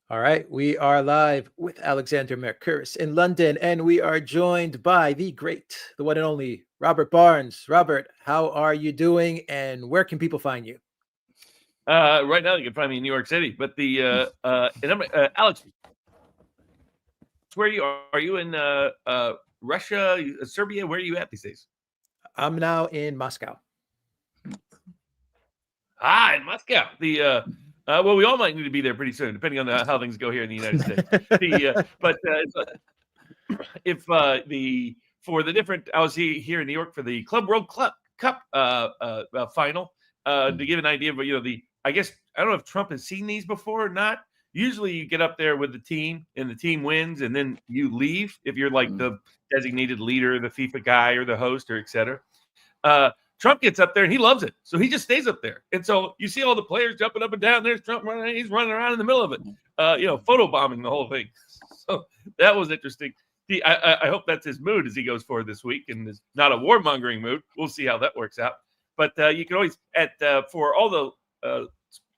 All right, we are live with Alexander Mercouris in London, and we are joined by the great, the one and only Robert Barnes. Robert, how are you doing, and where can people find you? Right now, you can find me in New York City. But Alex, where are you? Are you in Russia, Serbia? Where are you at these days? I'm now in Moscow. In Moscow. Well, we all might need to be there pretty soon, depending on how things go here in the United States. If the for the different, I was here in New York for the Club World Cup final to give an idea of the. I guess I don't know if Trump has seen these before or not. Usually, you get up there with the team, and the team wins, and then you leave if you're like the designated leader, the FIFA guy, or the host, or etc. Trump gets up there and he loves it, so he just stays up there. And so you see all the players jumping up and down. There's Trump running; he's running around in the middle of it, photobombing the whole thing. So that was interesting. I hope that's his mood as he goes forward this week, and is not a warmongering mood. We'll see how that works out. But you can always for all the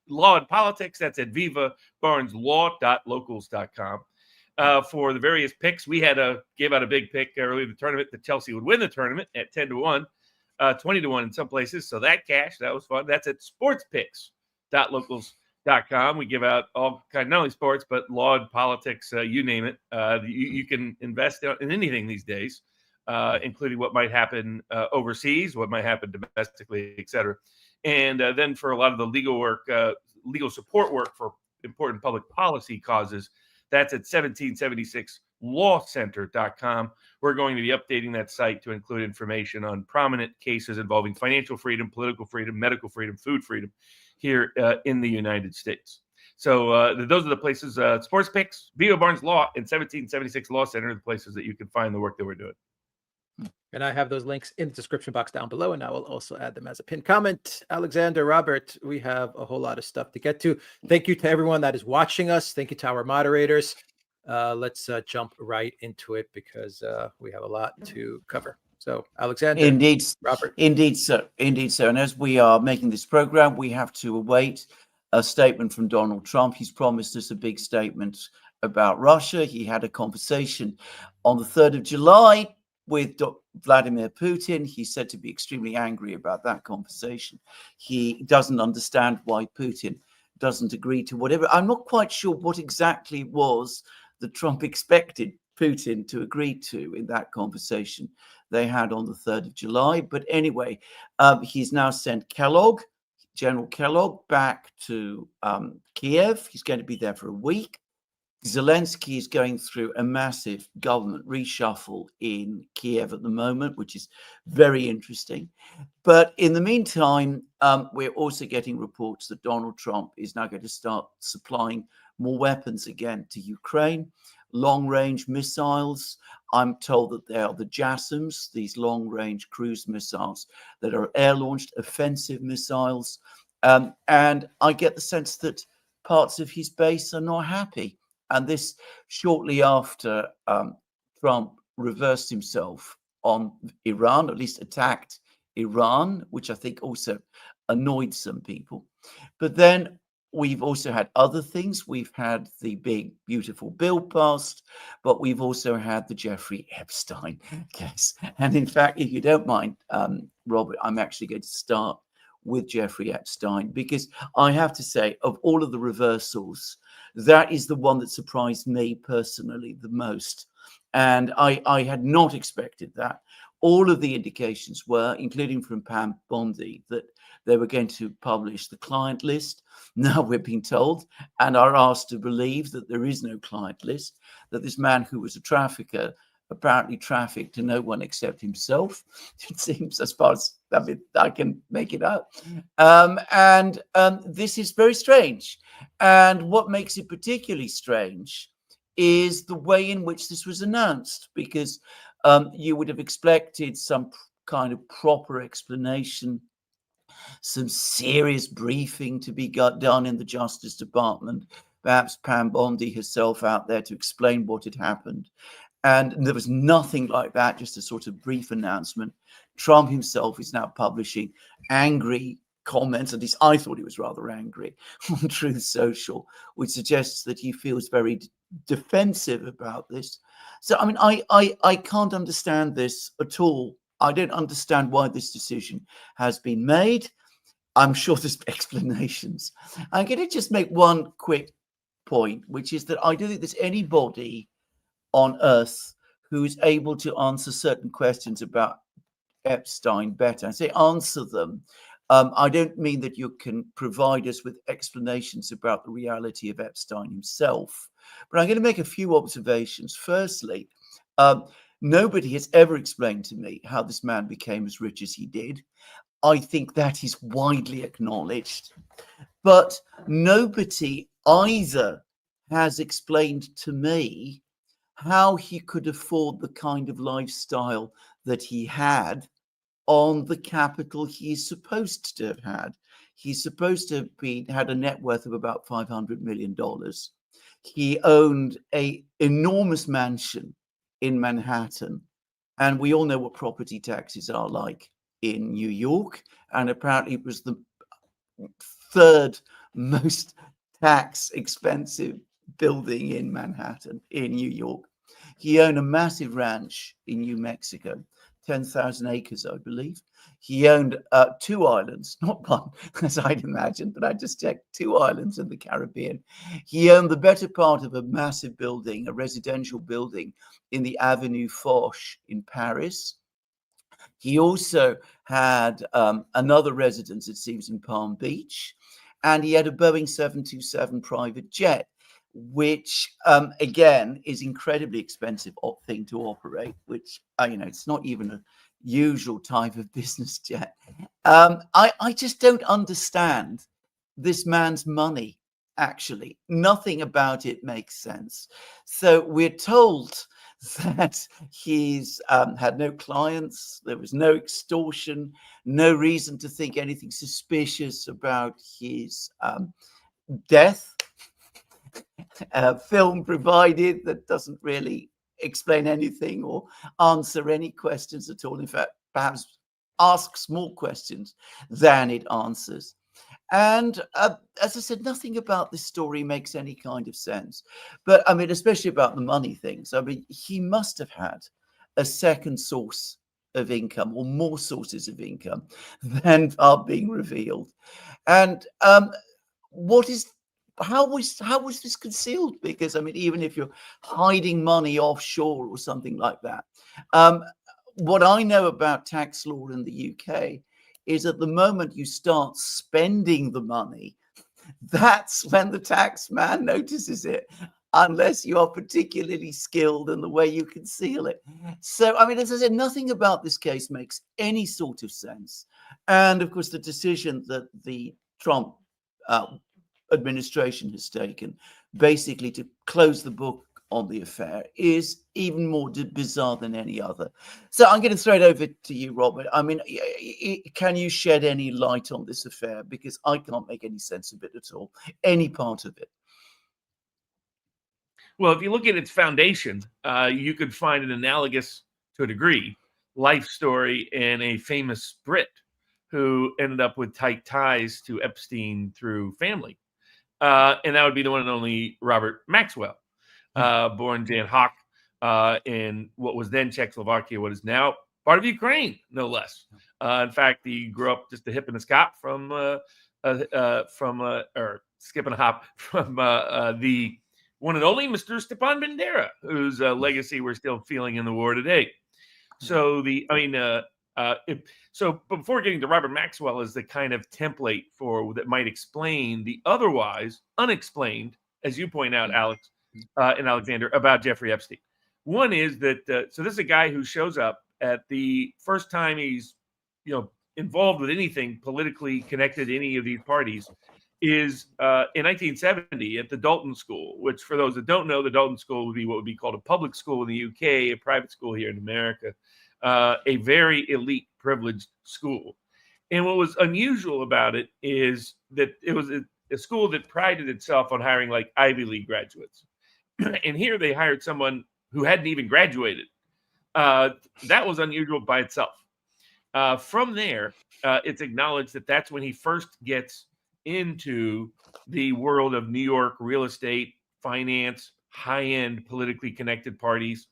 law and politics. That's at vivabarneslaw.locals.com. For the various picks, we gave out a big pick early in the tournament that Chelsea would win the tournament at 10-1, 20-1 in some places. So that was fun. That's at sportspicks.locals.com. We give out all kind, not only sports, but law and politics, you name it. You can invest in anything these days, including what might happen overseas, what might happen domestically, et cetera. And then for a lot of the legal work, legal support work for important public policy causes, that's at 1776lawcenter.com. We're going to be updating that site to include information on prominent cases involving financial freedom, political freedom, medical freedom, food freedom here in the United States. So those are the places, Sports Picks, Viva Barnes Law, and 1776 Law Center are the places that you can find the work that we're doing. And I have those links in the description box down below, and I will also add them as a pinned comment. Alexander, Robert, we have a whole lot of stuff to get to. Thank you to everyone that is watching us. Thank you to our moderators. Let's jump right into it because we have a lot to cover. So, Alexander, indeed, Robert, indeed, sir. And as we are making this program, we have to await a statement from Donald Trump. He's promised us a big statement about Russia. He had a conversation on the 3rd of July with Vladimir Putin. He's said to be extremely angry about that conversation. He doesn't understand why Putin doesn't agree to whatever. I'm not quite sure what exactly it was that Trump expected Putin to agree to in that conversation they had on the 3rd of July. But anyway, he's now sent General Kellogg, back to Kiev. He's going to be there for a week. Zelensky is going through a massive government reshuffle in Kiev at the moment, which is very interesting. But in the meantime, we're also getting reports that Donald Trump is now going to start supplying more weapons again to Ukraine, long-range missiles. I'm told that they are the JASSMs, these long-range cruise missiles that are air-launched offensive missiles. And I get the sense that parts of his base are not happy. And this shortly after Trump reversed himself on Iran, at least attacked Iran, which I think also annoyed some people. But then we've also had other things. We've had the big, beautiful bill passed, but we've also had the Jeffrey Epstein case. And in fact, if you don't mind, Robert, I'm actually going to start with Jeffrey Epstein, because I have to say, of all of the reversals, that is the one that surprised me personally the most. And I had not expected that. All of the indications were, including from Pam Bondi, that they were going to publish the client list. Now we're being told and are asked to believe that there is no client list, that this man who was a trafficker apparently trafficked to no one except himself. It seems, as far as I can make it out. And this is very strange. And what makes it particularly strange is the way in which this was announced, because you would have expected some kind of proper explanation, some serious briefing to be done in the Justice Department, perhaps Pam Bondi herself out there to explain what had happened. And there was nothing like that, just a sort of brief announcement. Trump himself is now publishing angry comments, at least I thought he was rather angry, on Truth Social, which suggests that he feels very defensive about this. So, I mean, I can't understand this at all. I don't understand why this decision has been made. I'm sure there's explanations. I'm going to just make one quick point, which is that I don't think there's anybody on earth who is able to answer certain questions about Epstein better. I say answer them. I don't mean that you can provide us with explanations about the reality of Epstein himself, but I'm going to make a few observations. Firstly, nobody has ever explained to me how this man became as rich as he did. I think that is widely acknowledged, but nobody either has explained to me how he could afford the kind of lifestyle that he had on the capital he's supposed to have had. He's supposed to have had a net worth of about $500 million. He owned an enormous mansion in Manhattan, and we all know what property taxes are like in New York, and apparently it was the third most tax expensive building in Manhattan, in New York. He owned a massive ranch in New Mexico, 10,000 acres, I believe. He owned 2 islands, not one, as I'd imagined, but I just checked, 2 islands in the Caribbean. He owned the better part of a massive building, a residential building in the Avenue Foch in Paris. He also had another residence, it seems, in Palm Beach, and he had a Boeing 727 private jet, which again is incredibly expensive thing to operate, which it's not even a usual type of business jet. I just don't understand this man's money. Actually, nothing about it makes sense. So we're told that he's had no clients, there was no extortion, no reason to think anything suspicious about his death. A film provided that doesn't really explain anything or answer any questions at all. In fact, perhaps asks more questions than it answers. And as I said, nothing about this story makes any kind of sense. But I mean, especially about the money things. I mean, he must have had a second source of income or more sources of income than are being revealed. And how was this concealed? Because I mean, even if you're hiding money offshore or something like that, what I know about tax law in the UK is at the moment you start spending the money, that's when the tax man notices it, unless you are particularly skilled in the way you conceal it. So, I mean, as I said, nothing about this case makes any sort of sense. And of course, the decision that the Trump administration has taken, basically to close the book on the affair, is even more bizarre than any other. So I'm going to throw it over to you, Robert. I mean, can you shed any light on this affair? Because I can't make any sense of it at all, any part of it. Well, if you look at its foundation, you could find an analogous, to a degree, life story in a famous Brit who ended up with tight ties to Epstein through family. And that would be the one and only Robert Maxwell, born Jan Hawk in what was then Czechoslovakia, what is now part of Ukraine, no less. In fact, he grew up just a hip and a skop or skipping a hop from the one and only Mr. Stepan Bandera, whose legacy we're still feeling in the war today. So so before getting to Robert Maxwell is the kind of template for that might explain the otherwise unexplained, as you point out, Alex and Alexander, about Jeffrey Epstein. One is that so this is a guy who shows up at the first time he's involved with anything politically connected to any of these parties is in 1970 at the Dalton School, which for those that don't know, the Dalton School would be what would be called a public school in the UK, a private school here in America. A very elite, privileged school. And what was unusual about it is that it was a school that prided itself on hiring like Ivy League graduates. And here they hired someone who hadn't even graduated. That was unusual by itself. From there, it's acknowledged that that's when he first gets into the world of New York real estate, finance, high-end politically connected parties,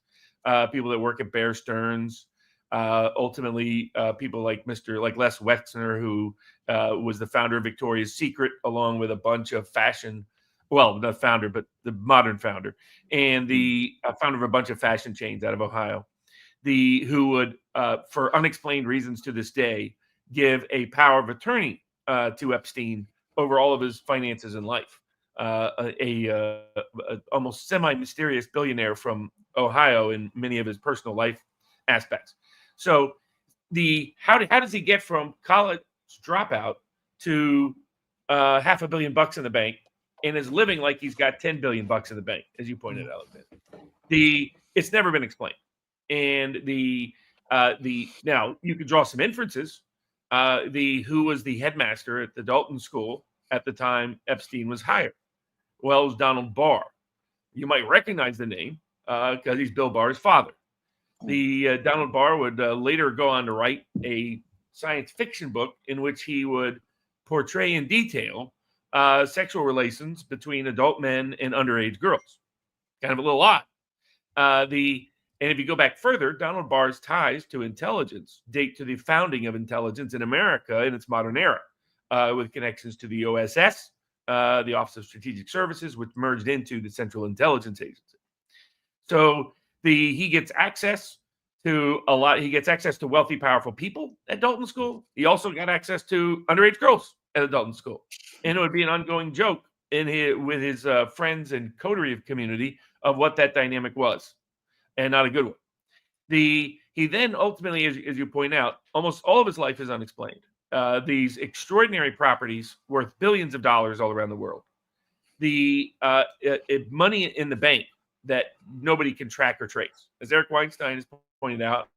people that work at Bear Stearns, ultimately people like Les Wexner, who was the founder of Victoria's Secret, along with a bunch of fashion, well, not founder, but the modern founder, and the founder of a bunch of fashion chains out of Ohio, who would, for unexplained reasons to this day, give a power of attorney to Epstein over all of his finances in life. A almost semi-mysterious billionaire from Ohio in many of his personal life aspects. So how does he get from college dropout to $500 million in the bank and is living like he's got $10 billion in the bank, as you pointed out? It's never been explained. And now you could draw some inferences. Who was the headmaster at the Dalton School at the time Epstein was hired? Well, it was Donald Barr. You might recognize the name because he's Bill Barr's father. Donald Barr would later go on to write a science fiction book in which he would portray in detail sexual relations between adult men and underage girls. Kind of a little odd. And if you go back further, Donald Barr's ties to intelligence date to the founding of intelligence in America in its modern era, with connections to the OSS, the Office of Strategic Services, which merged into the Central Intelligence Agency. So he gets access to a lot. He gets access to wealthy, powerful people at Dalton School. He also got access to underage girls at the Dalton School, and it would be an ongoing joke with his friends and coterie community of what that dynamic was. And not a good one. He then ultimately, as you point out, almost all of his life is unexplained. These extraordinary properties worth billions of dollars all around the world. The money in the bank that nobody can track or trace. As Eric Weinstein has pointed out,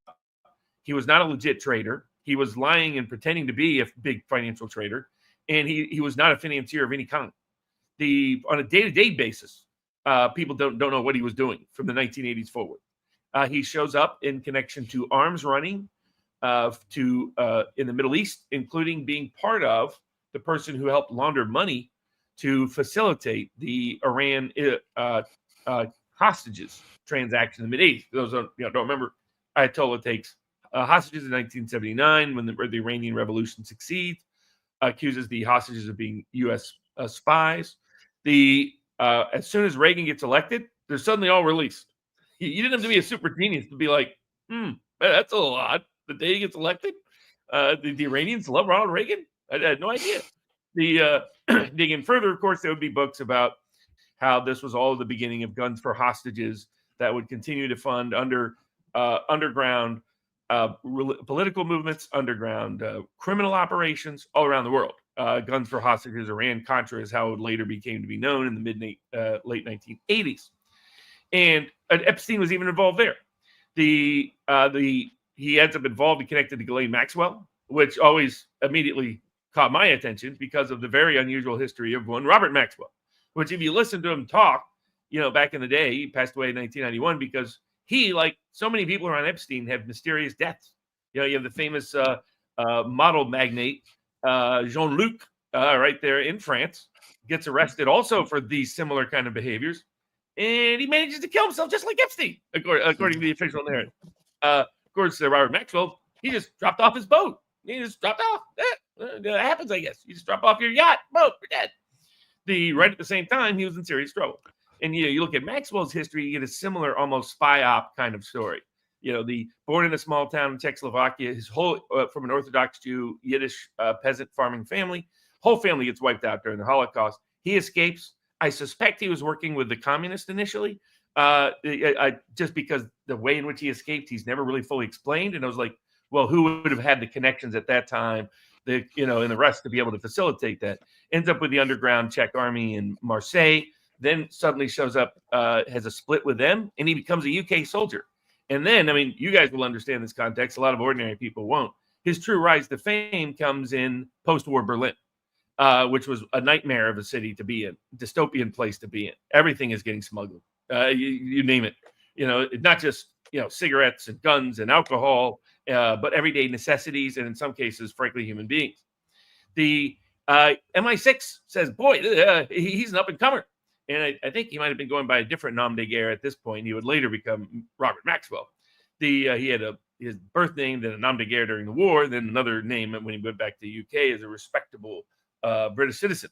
he was not a legit trader. He was lying and pretending to be a big financial trader, and he was not a financier of any kind. On a day-to-day basis, people don't know what he was doing from the 1980s forward. He shows up in connection to arms running in the Middle East, including being part of the person who helped launder money to facilitate the Iran hostages transaction in the Middle East. Those don't remember, Ayatollah takes hostages in 1979 when the Iranian Revolution succeeds, accuses the hostages of being U.S. Spies. As soon as Reagan gets elected, they're suddenly all released. You didn't have to be a super genius to be like, that's a little odd. The day he gets elected, the Iranians love Ronald Reagan? I had no idea. Digging further, of course, there would be books about how this was all the beginning of Guns for Hostages that would continue to fund underground political movements, underground criminal operations all around the world. Guns for Hostages, Iran-Contra is how it later became to be known in the late 1980s. And Epstein was even involved there. He ends up involved and connected to Ghislaine Maxwell, which always immediately caught my attention because of the very unusual history of one Robert Maxwell, which if you listen to him talk, back in the day, he passed away in 1991 because he, like so many people around Epstein, have mysterious deaths. You have the famous model magnate, Jean-Luc, right there in France, gets arrested also for these similar kind of behaviors. And he manages to kill himself just like Epstein, according to the official narrative. Of course, Robert Maxwell, he just dropped off his boat. He just dropped off. That happens, I guess. You just drop off your yacht, boat, you're dead. Right at the same time, he was in serious trouble. And you look at Maxwell's history, you get a similar, almost spy op kind of story. Born in a small town in Czechoslovakia, his whole from an Orthodox Jew, Yiddish peasant farming family, whole family gets wiped out during the Holocaust. He escapes. I suspect he was working with the communists initially, just because the way in which he escaped, he's never really fully explained. And I was like, well, who would have had the connections at that time, and the rest to be able to facilitate that? Ends up with the underground Czech army in Marseille, then suddenly shows up, has a split with them, and he becomes a UK soldier. And then, you guys will understand this context. A lot of ordinary people won't. His true rise to fame comes in post-war Berlin. Which was a nightmare of a city to be in, dystopian place to be in. Everything is getting smuggled. You name it. Not just cigarettes and guns and alcohol but everyday necessities, and in some cases, frankly, human beings. The MI6 says, boy, he's an up-and-comer. And I think he might have been going by a different nom de guerre at this point. He would later become Robert Maxwell. He had his birth name, then a nom de guerre during the war, then another name when he went back to the UK as a respectable British citizen.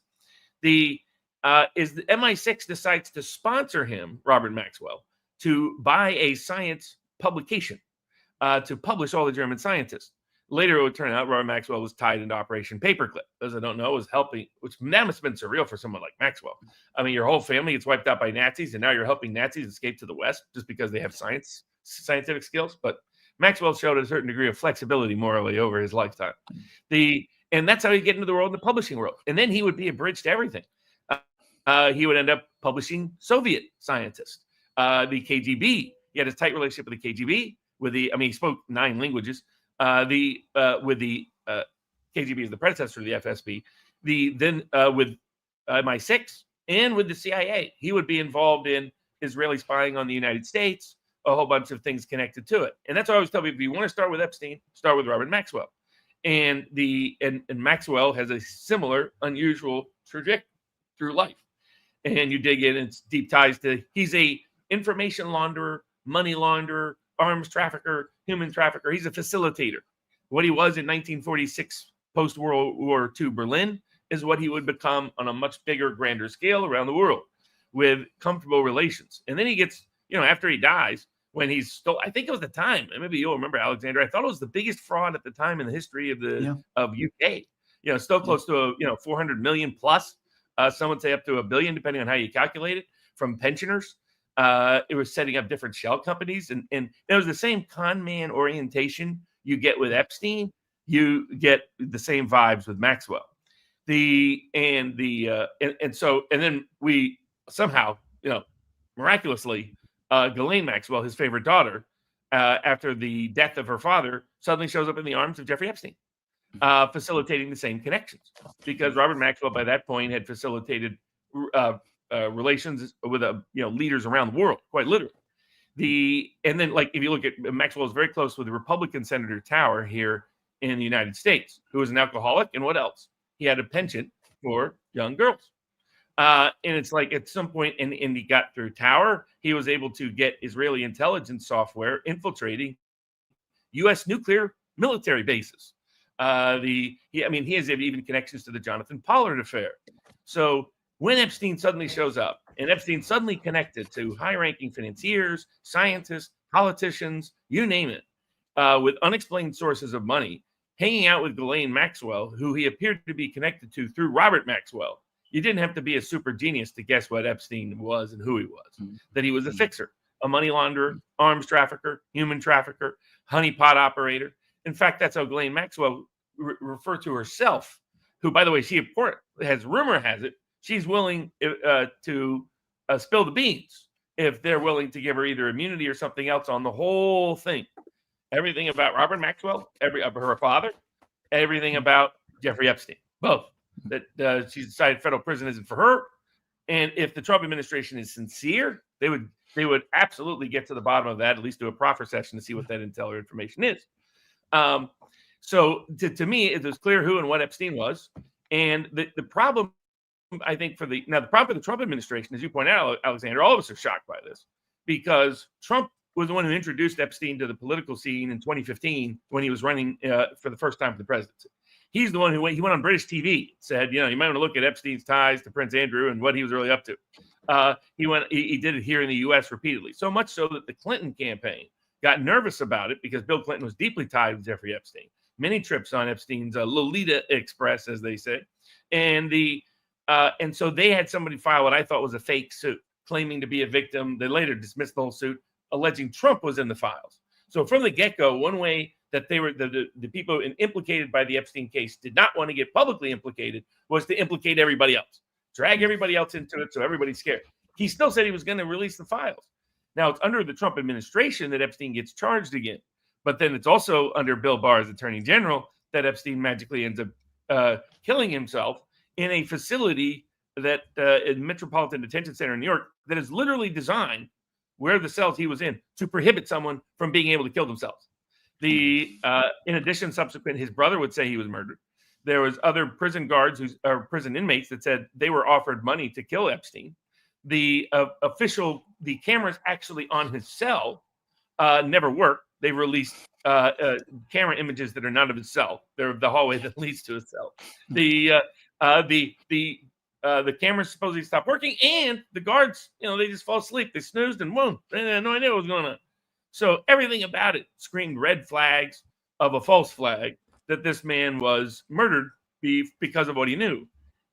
The MI6 decides to sponsor him, Robert Maxwell, to buy a science publication to publish all the German scientists. Later, it would turn out Robert Maxwell was tied into Operation Paperclip. Those I don't know, was helping, which that must have been surreal for someone like Maxwell. I mean, your whole family gets wiped out by Nazis, and now you're helping Nazis escape to the West just because they have scientific skills. But Maxwell showed a certain degree of flexibility morally over his lifetime. And that's how he'd get into the world, in the publishing world. And then he would be a bridge to everything. He would end up publishing Soviet scientists, the KGB. He had a tight relationship with the KGB. He spoke 9 languages. With the KGB as the predecessor of the FSB, with MI6 and with the CIA, he would be involved in Israeli spying on the United States, a whole bunch of things connected to it. And that's why I always tell people, if you want to start with Epstein, start with Robert Maxwell. And Maxwell has a similar, unusual trajectory through life. And you dig in, it's deep ties to, he's a information launderer, money launderer, arms trafficker, human trafficker. He's a facilitator. What he was in 1946 post-World War II Berlin is what he would become on a much bigger, grander scale around the world with comfortable relations. And then he gets, after he dies, when he's still, I think it was the time, and maybe you'll remember, Alexander, I thought it was the biggest fraud at the time in the history of UK. Still close to 400 million plus. Some would say up to $1 billion, depending on how you calculate it, from pensioners. It was setting up different shell companies, and it was the same con man orientation you get with Epstein. You get the same vibes with Maxwell. And then we somehow, miraculously, Ghislaine Maxwell, his favorite daughter, after the death of her father, suddenly shows up in the arms of Jeffrey Epstein, facilitating the same connections, because Robert Maxwell by that point had facilitated relations with leaders around the world, quite literally. And then, if you look at Maxwell, is very close with the Republican Senator Tower here in the United States, who was an alcoholic, and what else? He had a penchant for young girls. And it's like at some point, and he got through Tower, he was able to get Israeli intelligence software infiltrating U.S. nuclear military bases. He has even connections to the Jonathan Pollard affair. So when Epstein suddenly shows up, and Epstein suddenly connected to high-ranking financiers, scientists, politicians, you name it, with unexplained sources of money, hanging out with Ghislaine Maxwell, who he appeared to be connected to through Robert Maxwell. You didn't have to be a super genius to guess what Epstein was and who he was, that he was a fixer, a money launderer, arms trafficker, human trafficker, honeypot operator. In fact, that's how Ghislaine Maxwell referred to herself, who, by the way, she, of course, rumor has it, she's willing to spill the beans if they're willing to give her either immunity or something else on the whole thing. Everything about Robert Maxwell, her father, everything about Jeffrey Epstein, both. That she's decided federal prison isn't for her. And if the Trump administration is sincere, they would absolutely get to the bottom of that, at least do a proffer session to see what that intel or information is. So to me, it was clear who and what Epstein was. And the problem, I think, the problem for the Trump administration, as you point out, Alexander, all of us are shocked by this, because Trump was the one who introduced Epstein to the political scene in 2015 when he was running for the first time for the presidency. He's the one who went on British TV, said, you might want to look at Epstein's ties to Prince Andrew and what he was really up to. He did it here in the U.S. repeatedly, so much so that the Clinton campaign got nervous about it, because Bill Clinton was deeply tied with Jeffrey Epstein. Many trips on Epstein's Lolita Express, as they say. And so they had somebody file what I thought was a fake suit, claiming to be a victim. They later dismissed the whole suit, alleging Trump was in the files. So from the get-go, one way that they were the people implicated by the Epstein case did not want to get publicly implicated was to implicate everybody else, drag everybody else into it so everybody's scared. He still said he was going to release the files. Now, it's under the Trump administration that Epstein gets charged again. But then it's also under Bill Barr as Attorney General that Epstein magically ends up killing himself in a facility that in Metropolitan Detention Center in New York that is literally designed, where the cells he was in, to prohibit someone from being able to kill themselves. In addition, subsequent, his brother would say he was murdered. There was other prison guards or prison inmates that said they were offered money to kill Epstein. The cameras actually on his cell never worked. They released camera images that are not of his cell. They're the hallway that leads to his cell. The cameras supposedly stopped working, and the guards, they just fall asleep. They snoozed and boom, they had no idea what was going on. So everything about it screamed red flags of a false flag that this man was murdered because of what he knew.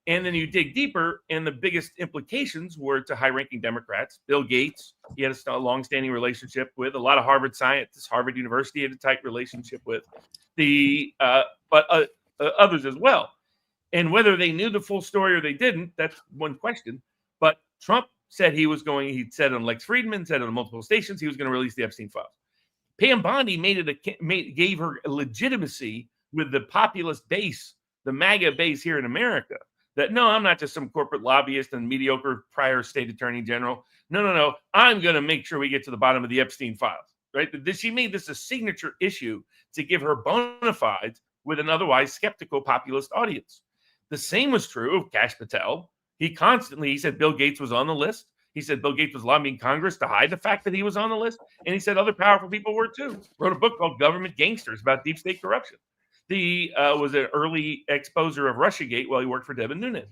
And then you dig deeper, and the biggest implications were to high-ranking Democrats. Bill Gates, he had a long-standing relationship with. A lot of Harvard scientists, Harvard University had a tight relationship with. But others as well. And whether they knew the full story or they didn't, that's one question. But Trump said he said on Lex Friedman, said on multiple stations, he was going to release the Epstein files. Pam Bondi gave her legitimacy with the populist base, the MAGA base here in America. That, no, I'm not just some corporate lobbyist and mediocre prior state attorney general. No. I'm going to make sure we get to the bottom of the Epstein files, right? She made this a signature issue to give her bona fides with an otherwise skeptical populist audience. The same was true of Kash Patel. He said Bill Gates was on the list. He said Bill Gates was lobbying Congress to hide the fact that he was on the list. And he said other powerful people were too. Wrote a book called Government Gangsters about deep state corruption. He was an early exposer of Russiagate while he worked for Devin Nunes.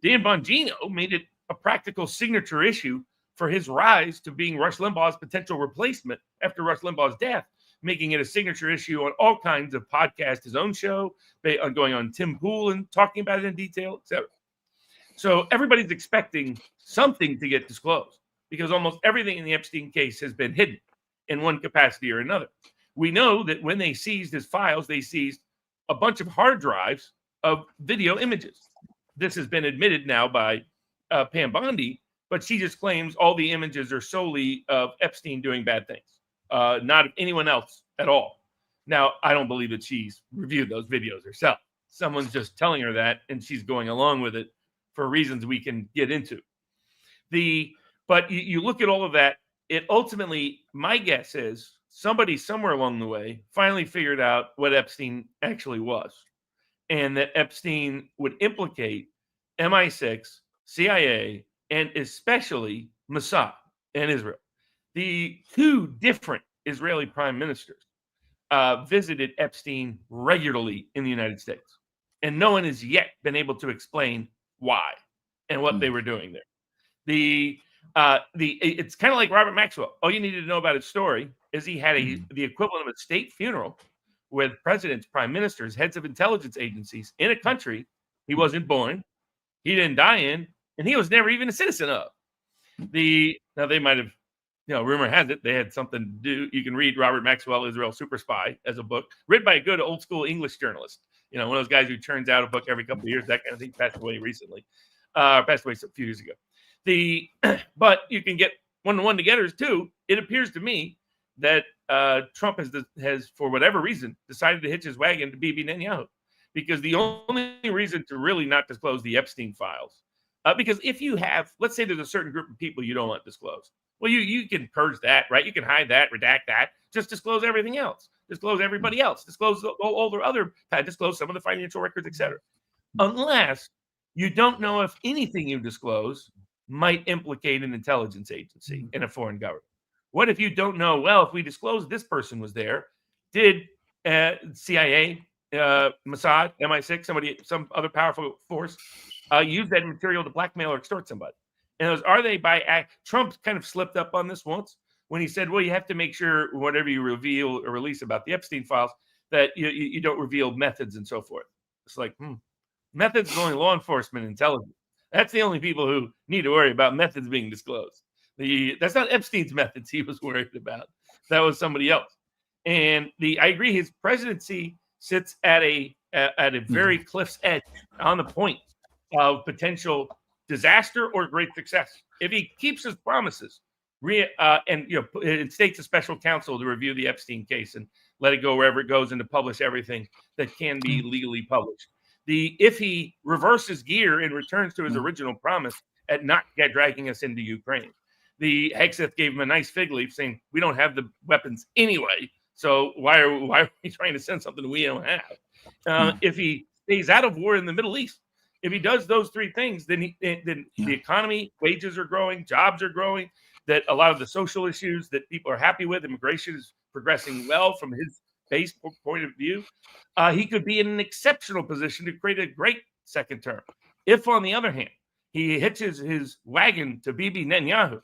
Dan Bongino made it a practical signature issue for his rise to being Rush Limbaugh's potential replacement after Rush Limbaugh's death, making it a signature issue on all kinds of podcasts, his own show, going on Tim Pool and talking about it in detail, etc. So everybody's expecting something to get disclosed because almost everything in the Epstein case has been hidden in one capacity or another. We know that when they seized his files, they seized a bunch of hard drives of video images. This has been admitted now by Pam Bondi, but she just claims all the images are solely of Epstein doing bad things, not of anyone else at all. Now, I don't believe that she's reviewed those videos herself. Someone's just telling her that, and she's going along with it for reasons we can get into. But you look at all of that, it ultimately, my guess is, somebody somewhere along the way finally figured out what Epstein actually was, and that Epstein would implicate MI6, CIA, and especially Mossad and Israel. The two different Israeli prime ministers visited Epstein regularly in the United States, and no one has yet been able to explain why and what they were doing there. It's kind of like Robert Maxwell. All you needed to know about his story is he had the equivalent of a state funeral with presidents, prime ministers, heads of intelligence agencies in a country he wasn't born, he didn't die in, and he was never even a citizen of. Now they might have, rumor has it they had something to do. You can read Robert Maxwell, Israel Super Spy as a book written by a good old school English journalist. One of those guys who turns out a book every couple of years. That kind of thing. Passed away recently. Passed away a few years ago. But you can get one-to-one together too. It appears to me that Trump has, for whatever reason, decided to hitch his wagon to Bibi Netanyahu, because the only reason to really not disclose the Epstein files, because if you have, let's say there's a certain group of people you don't want disclosed, well, you can purge that, right? You can hide that, redact that, just disclose everything else, disclose everybody else, disclose all the other, disclose some of the financial records, etc. Unless you don't know if anything you disclose might implicate an intelligence agency in a foreign government. What if you don't know, well, if we disclose this person was there, did CIA, Mossad, MI6, some other powerful force use that material to blackmail or extort somebody? And are they by act? Trump kind of slipped up on this once when he said, well, you have to make sure whatever you reveal or release about the Epstein files, that you don't reveal methods and so forth. It's like, methods is only law enforcement, intelligence. That's the only people who need to worry about methods being disclosed. That's not Epstein's methods he was worried about. That was somebody else. And I agree, his presidency sits at a very cliff's edge, on the point of potential disaster or great success. If he keeps his promises, and states a special counsel to review the Epstein case and let it go wherever it goes and to publish everything that can be legally published. If he reverses gear and returns to his original promise at not dragging us into Ukraine, the Hegseth gave him a nice fig leaf saying, we don't have the weapons anyway, So why are we trying to send something we don't have? If he stays out of war in the Middle East, if he does those three things, then the economy, wages are growing, jobs are growing, that a lot of the social issues that people are happy with, immigration is progressing well from his base point of view. He could be in an exceptional position to create a great second term. If, on the other hand, he hitches his wagon to Bibi Netanyahu,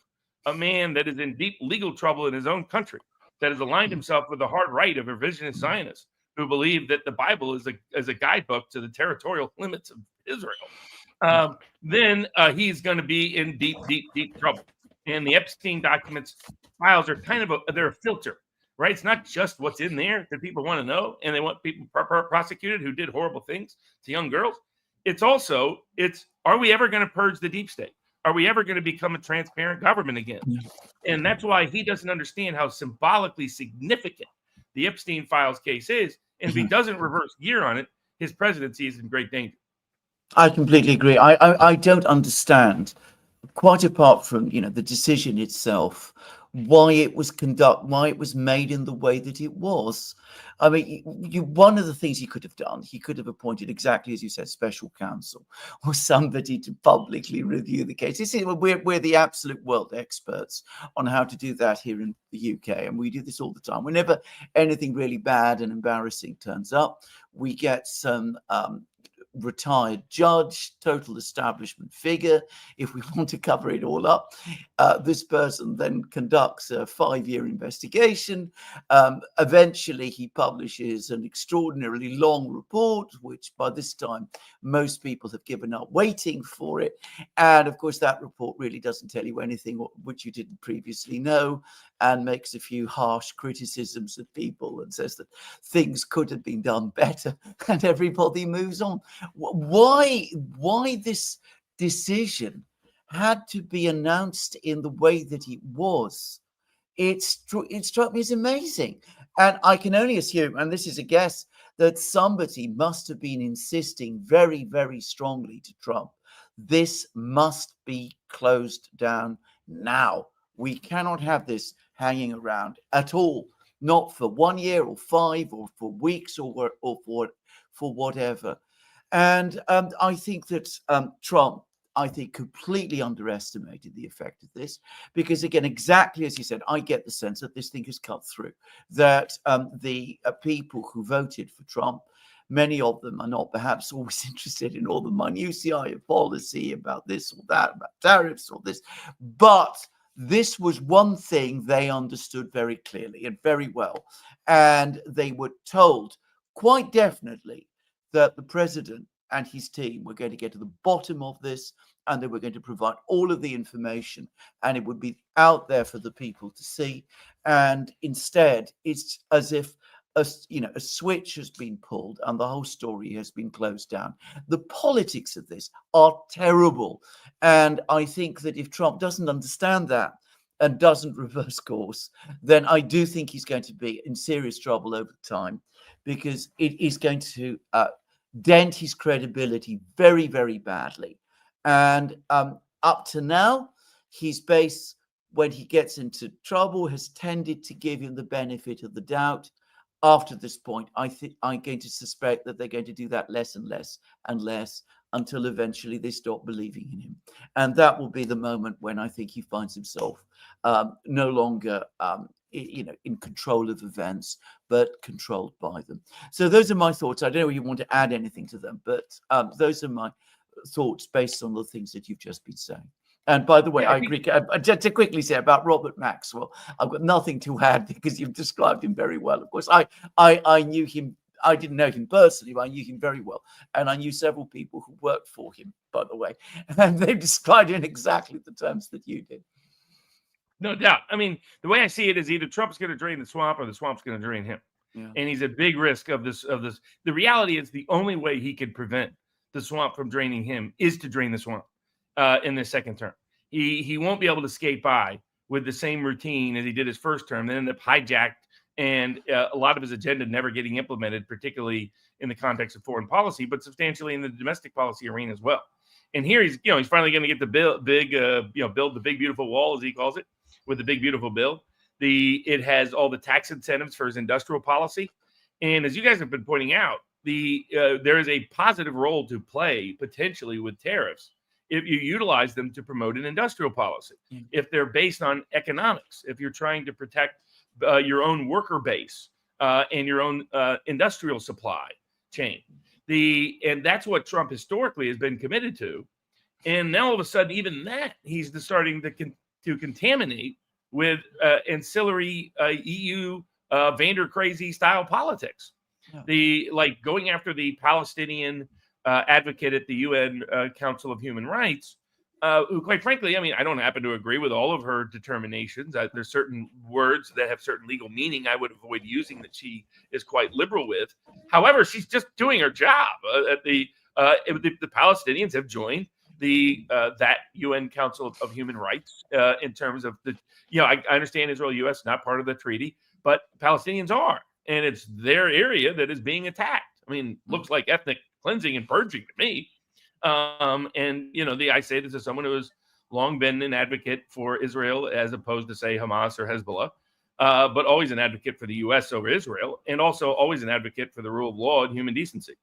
a man that is in deep legal trouble in his own country, that has aligned himself with the hard right of revisionist Zionists who believe that the Bible is a guidebook to the territorial limits of Israel, then he's going to be in deep, deep, deep trouble. And the Epstein documents files are kind of they're a filter, right? It's not just what's in there that people want to know, and they want people prosecuted who did horrible things to young girls. It's also, are we ever going to purge the deep state? Are we ever going to become a transparent government again? And that's why he doesn't understand how symbolically significant the Epstein files case is. And if he doesn't reverse gear on it, his presidency is in great danger. I completely agree. I don't understand, quite apart from the decision itself, why it was made in the way that it was. I mean, one of the things he could have done, he could have appointed, exactly as you said, special counsel or somebody to publicly review the case. You see, we're the absolute world experts on how to do that here in the UK, and we do this all the time. Whenever anything really bad and embarrassing turns up, we get some retired judge, total establishment figure. If we want to cover it all up, this person then conducts a 5-year investigation. Eventually, he publishes an extraordinarily long report, which by this time, most people have given up waiting for it. And of course, that report really doesn't tell you anything which you didn't previously know, and makes a few harsh criticisms of people and says that things could have been done better, and everybody moves on. Why this decision had to be announced in the way that it was? It struck me as amazing. And I can only assume, and this is a guess, that somebody must have been insisting very, very strongly to Trump, this must be closed down now. We cannot have this hanging around at all, not for 1 year or 5 or for weeks or for whatever. And I think that Trump, completely underestimated the effect of this, because again, exactly as you said, I get the sense that this thing has cut through, that the people who voted for Trump, many of them are not perhaps always interested in all the minutiae of policy about this or that, about tariffs or this, but this was one thing they understood very clearly and very well. And they were told quite definitely that the president and his team were going to get to the bottom of this, and they were going to provide all of the information, and it would be out there for the people to see. And instead, it's as if a switch has been pulled and the whole story has been closed down. The politics of this are terrible. And I think that if Trump doesn't understand that and doesn't reverse course, then I do think he's going to be in serious trouble over time, because it is going to dent his credibility very, very badly. And up to now, his base, when he gets into trouble, has tended to give him the benefit of the doubt. After this point, I'm going to suspect that they're going to do that less and less and less, until eventually they stop believing in him. And that will be the moment when I think he finds himself no longer in control of events, but controlled by them. So those are my thoughts. I don't know if you want to add anything to them, but those are my thoughts based on the things that you've just been saying. And by the way, I agree. Just to quickly say about Robert Maxwell, I've got nothing to add because you've described him very well. Of course, I knew him. I didn't know him personally, but I knew him very well. And I knew several people who worked for him, by the way. And they described him in exactly the terms that you did. No doubt. I mean, the way I see it is either Trump's going to drain the swamp or the swamp's going to drain him. Yeah. And he's at big risk of this. The reality is the only way he can prevent the swamp from draining him is to drain the swamp in this second term. He won't be able to skate by with the same routine as he did his first term, then end up hijacked, and a lot of his agenda never getting implemented, particularly in the context of foreign policy, but substantially in the domestic policy arena as well. And here he's finally going to get the build the big beautiful wall, as he calls it, with the big beautiful bill It has all the tax incentives for his industrial policy. And as you guys have been pointing out, there is a positive role to play potentially with tariffs if you utilize them to promote an industrial policy, if they're based on economics, if you're trying to protect your own worker base and your own industrial supply chain. And that's what Trump historically has been committed to. And now all of a sudden, even that he's starting to contaminate with ancillary EU Vander crazy style politics. Yeah. Going after the Palestinian advocate at the UN Council of Human Rights, who, quite frankly, I mean, I don't happen to agree with all of her determinations. There's certain words that have certain legal meaning I would avoid using that she is quite liberal with. However, she's just doing her job. The Palestinians have joined that UN Council of Human Rights in terms of I understand Israel, U.S. not part of the treaty, but Palestinians are, and it's their area that is being attacked. I mean, looks like ethnic cleansing and purging to me. I say this as someone who has long been an advocate for Israel as opposed to, say, Hamas or Hezbollah, but always an advocate for the U.S. over Israel, and also always an advocate for the rule of law and human decency.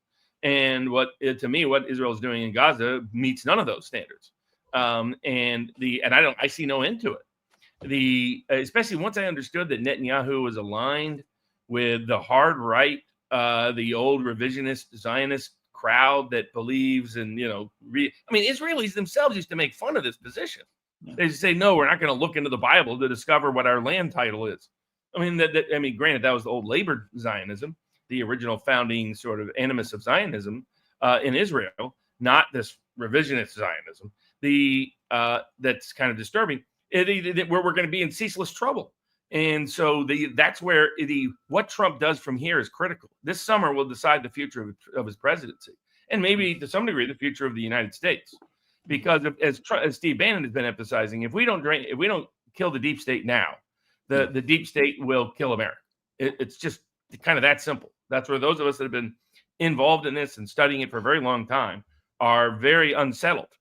And what Israel is doing in Gaza meets none of those standards. I see no end to it. Especially once I understood that Netanyahu was aligned with the hard right, the old revisionist Zionist crowd that believes in, Israelis themselves used to make fun of this position. Yeah. They say, no, we're not going to look into the Bible to discover what our land title is. Granted, that was the old labor Zionism, the original founding sort of animus of Zionism in Israel, not this revisionist Zionism. That's kind of disturbing. We're going to be in ceaseless trouble. And so that's where what Trump does from here is critical. This summer will decide the future of his presidency, and maybe to some degree the future of the United States. Because as Steve Bannon has been emphasizing, if we don't kill the deep state now, the deep state will kill America. It's just kind of that simple. That's where those of us that have been involved in this and studying it for a very long time are very unsettled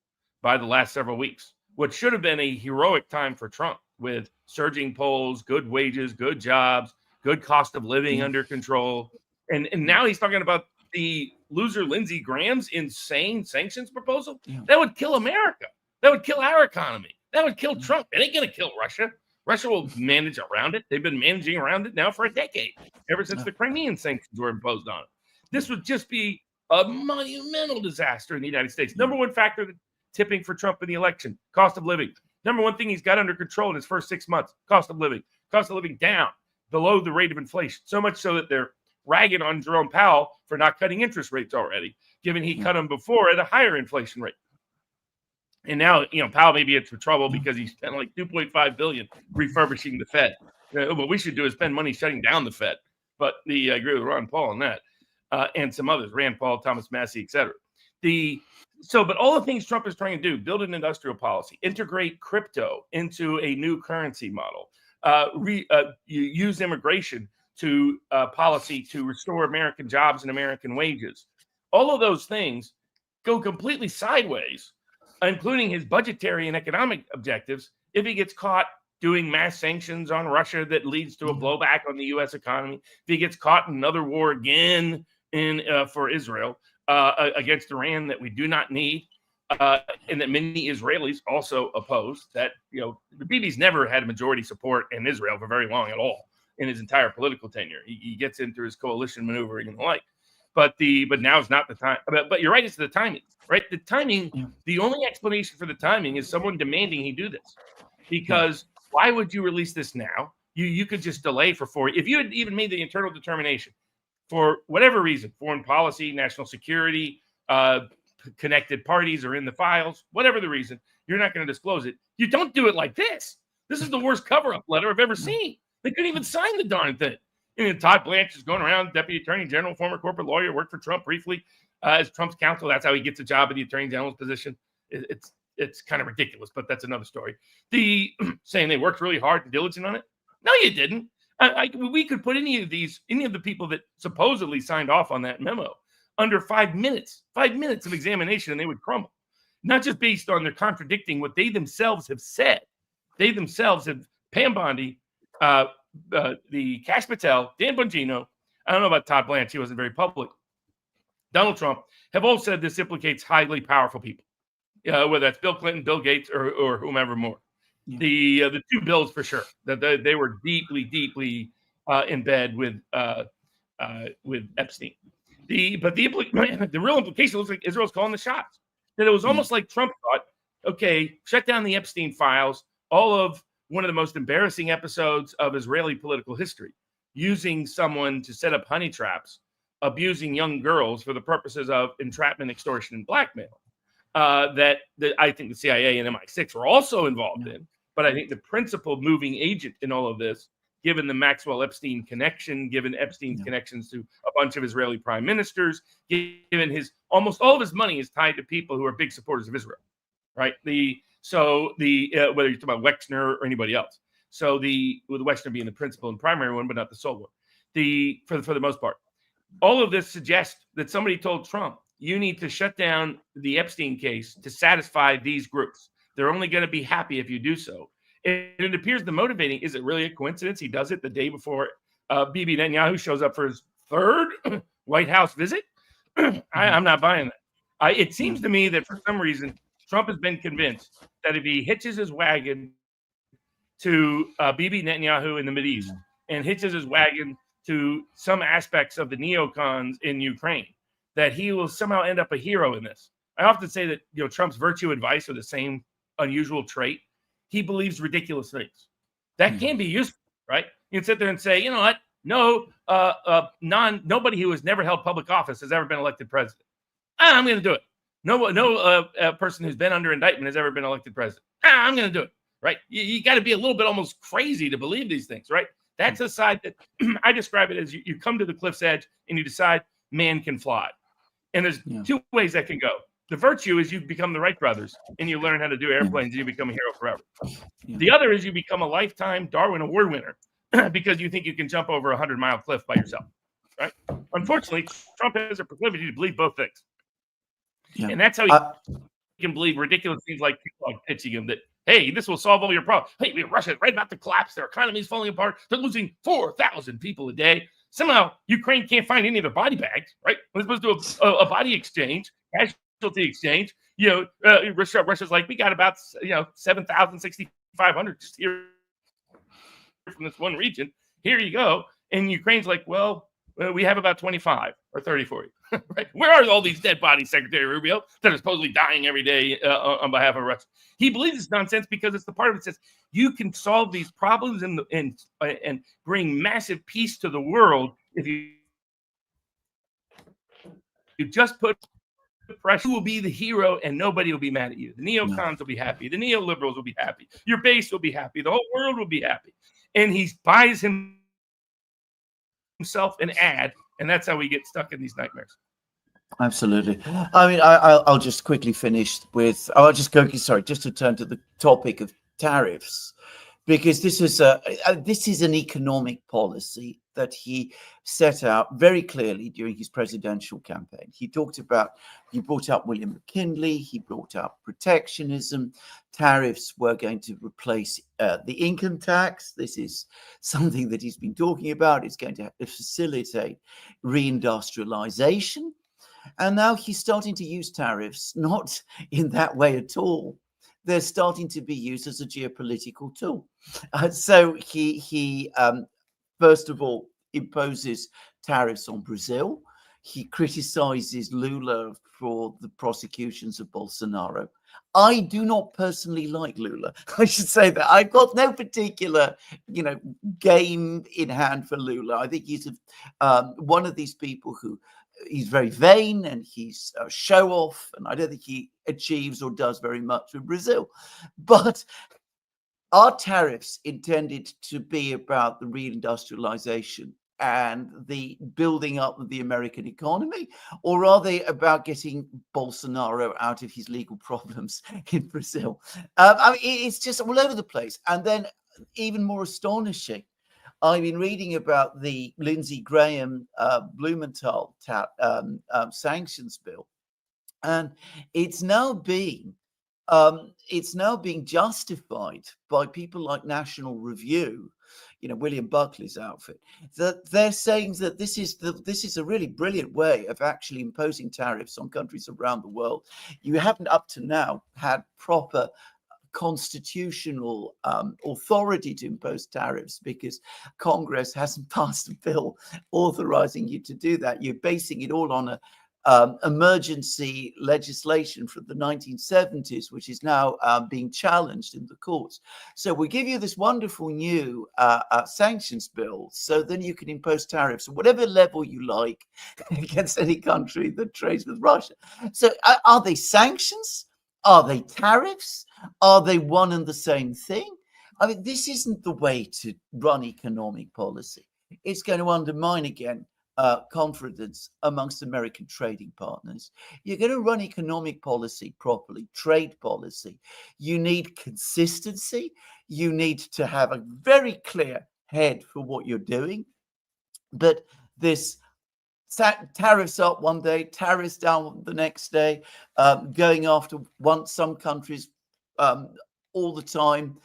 by the last several weeks. What should have been a heroic time for Trump, with surging polls, good wages, good jobs, good cost of living under control. And now he's talking about the loser Lindsey Graham's insane sanctions proposal. Yeah. That would kill America. That would kill our economy. That would kill Trump. It ain't going to kill Russia. Russia will manage around it. They've been managing around it now for a decade, ever since the Crimean sanctions were imposed on it. This would just be a monumental disaster in the United States. Number one factor tipping for Trump in the election, cost of living. Number one thing he's got under control in his first 6 months, cost of living down below the rate of inflation. So much so that they're ragging on Jerome Powell for not cutting interest rates already, given he cut them before at a higher inflation rate. And now, Powell may be in for trouble because he spent like $2.5 billion refurbishing the Fed. What we should do is spend money shutting down the Fed. But I agree with Ron Paul on that, and some others, Rand Paul, Thomas Massie, et cetera. But all the things Trump is trying to do, build an industrial policy, integrate crypto into a new currency model, use immigration to policy to restore American jobs and American wages. All of those things go completely sideways, including his budgetary and economic objectives, if he gets caught doing mass sanctions on Russia that leads to a blowback on the U.S. economy, if he gets caught in another war again for Israel, against Iran that we do not need, and that many Israelis also oppose. That the Bibi's never had majority support in Israel for very long at all in his entire political tenure. He gets into his coalition maneuvering and the like, but now is not the time. But you're right, it's the timing, right? The timing. The only explanation for the timing is someone demanding he do this, because why would you release this now? You could just delay for 4 years. If you had even made the internal determination, for whatever reason, foreign policy, national security, connected parties are in the files, whatever the reason, you're not going to disclose it. You don't do it like this. This is the worst cover-up letter I've ever seen. They couldn't even sign the darn thing. Todd Blanche is going around, deputy attorney general, former corporate lawyer, worked for Trump briefly as Trump's counsel. That's how he gets a job at the attorney general's position. It's kind of ridiculous, but that's another story. Saying they worked really hard and diligent on it. No, you didn't. We could put any of the people that supposedly signed off on that memo under 5 minutes of examination, and they would crumble. Not just based on their contradicting what they themselves have said. They themselves have, Pam Bondi the Kash Patel, Dan Bongino, I don't know about Todd Blanche, he wasn't very public, Donald Trump, have all said this implicates highly powerful people, whether that's Bill Clinton, Bill Gates, or whomever more. Yeah. The two Bills for sure, that they were deeply in bed with Epstein. The real implication looks like Israel's calling the shots. That it was almost like Trump thought, okay, shut down the Epstein files, all of one of the most embarrassing episodes of Israeli political history, using someone to set up honey traps, abusing young girls for the purposes of entrapment, extortion, and blackmail. That I think the CIA and MI6 were also involved in. But I think the principal moving agent in all of this, given the Maxwell-Epstein connection, given Epstein's connections to a bunch of Israeli prime ministers, given his almost all of his money is tied to people who are big supporters of Israel, right? Whether you're talking about Wexner or anybody else. So with Wexner being the principal and primary one, but not the sole one. For the most part, all of this suggests that somebody told Trump, you need to shut down the Epstein case to satisfy these groups. They're only going to be happy if you do so. And it appears the motivating, is it really a coincidence he does it the day before Bibi Netanyahu shows up for his third White House visit? I'm not buying that. It seems to me that for some reason, Trump has been convinced that if he hitches his wagon to Bibi Netanyahu in the Mideast and hitches his wagon to some aspects of the neocons in Ukraine, that he will somehow end up a hero in this. I often say that Trump's virtue and vice are the same unusual trait. He believes ridiculous things. That can be useful, right? You can sit there and say, you know what? No, nobody who has never held public office has ever been elected president. I'm going to do it. No person who's been under indictment has ever been elected president. I'm going to do it, right? You got to be a little bit almost crazy to believe these things, right? That's a side that I describe it as you come to the cliff's edge and you decide man can fly. And there's two ways that can go. The virtue is you become the Wright brothers and you learn how to do airplanes and you become a hero forever. The other is you become a lifetime Darwin Award winner because you think you can jump over a 100-mile cliff by yourself, right? Unfortunately, Trump has a proclivity to believe both things. And that's how he can believe ridiculous things like pitching him that, hey, this will solve all your problems. Hey, Russia's right about to collapse. Their economy is falling apart. They're losing 4,000 people a day. Somehow, Ukraine can't find any of their body bags, right? We're supposed to do a body exchange, casualty exchange. Russia's like, we got about 7,000, 6,500 just here from this one region. Here you go. And Ukraine's like, well, we have about 25 or 30 for you. Right? Where are all these dead bodies, Secretary Rubio, that are supposedly dying every day on behalf of Russia? He believes it's nonsense because it's the part of it that says you can solve these problems and bring massive peace to the world if you just put pressure. You will be the hero and nobody will be mad at you. The neocons will be happy. The neoliberals will be happy. Your base will be happy. The whole world will be happy. And he buys himself an ad, and that's how we get stuck in these nightmares. Absolutely. I mean, I'll just quickly finish with. I'll just go. Sorry, just to turn to the topic of tariffs, because this is an economic policy that he set out very clearly during his presidential campaign. He brought up William McKinley. He brought up protectionism. Tariffs were going to replace the income tax. This is something that he's been talking about. It's going to facilitate reindustrialization. And now he's starting to use tariffs, not in that way at all. They're starting to be used as a geopolitical tool. So he first of all imposes tariffs on Brazil. He criticizes Lula for the prosecutions of Bolsonaro. I do not personally like Lula. I should say that. I've got no particular, game in hand for Lula. I think he's one of these people who he's very vain and he's a show off, and I don't think he achieves or does very much with Brazil. But are tariffs intended to be about the reindustrialization and the building up of the American economy, or are they about getting Bolsonaro out of his legal problems in Brazil? I mean, it's just all over the place. And then even more astonishing, I've been reading about the Lindsey Graham Blumenthal sanctions bill, and it's now being it's now being justified by people like National Review, William Buckley's outfit, that they're saying that this is a really brilliant way of actually imposing tariffs on countries around the world. You haven't up to now had proper constitutional authority to impose tariffs because Congress hasn't passed a bill authorizing you to do that. You're basing it all on a emergency legislation from the 1970s, which is now being challenged in the courts. So we give you this wonderful new sanctions bill, so then you can impose tariffs at whatever level you like against any country that trades with Russia. So are they sanctions? Are they tariffs? Are they one and the same thing? I mean, this isn't the way to run economic policy. It's going to undermine again confidence amongst American trading partners. You're going to run economic policy properly, trade policy. You need consistency. You need to have a very clear head for what you're doing. But this tariffs up one day, tariffs down the next day, going after some countries all the time,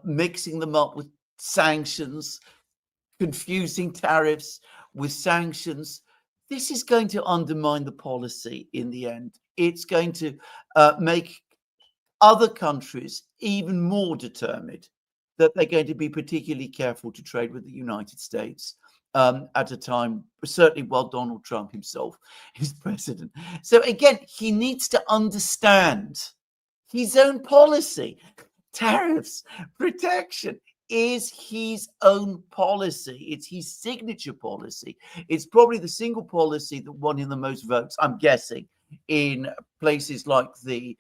mixing them up with sanctions, confusing tariffs with sanctions. This is going to undermine the policy in the end. It's going to make other countries even more determined that they're going to be particularly careful to trade with the United States at a time, certainly while Donald Trump himself is president. So again, he needs to understand his own policy. Tariffs, protection is his own policy. It's his signature policy. It's probably the single policy that won him the most votes, I'm guessing, in places like the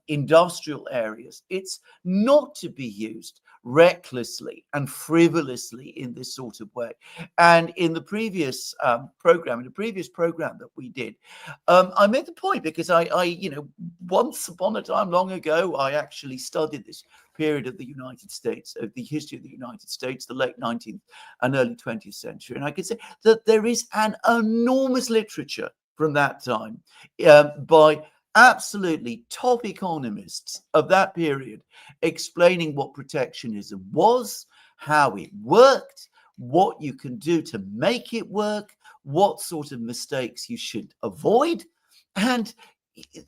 industrial areas. It's not to be used recklessly and frivolously in this sort of way. And in the previous program that we did, I made the point because I once upon a time long ago, I actually studied this period of the United States, of the history of the United States, the late 19th and early 20th century. And I could say that there is an enormous literature from that time by absolutely top economists of that period explaining what protectionism was, how it worked, what you can do to make it work, what sort of mistakes you should avoid. And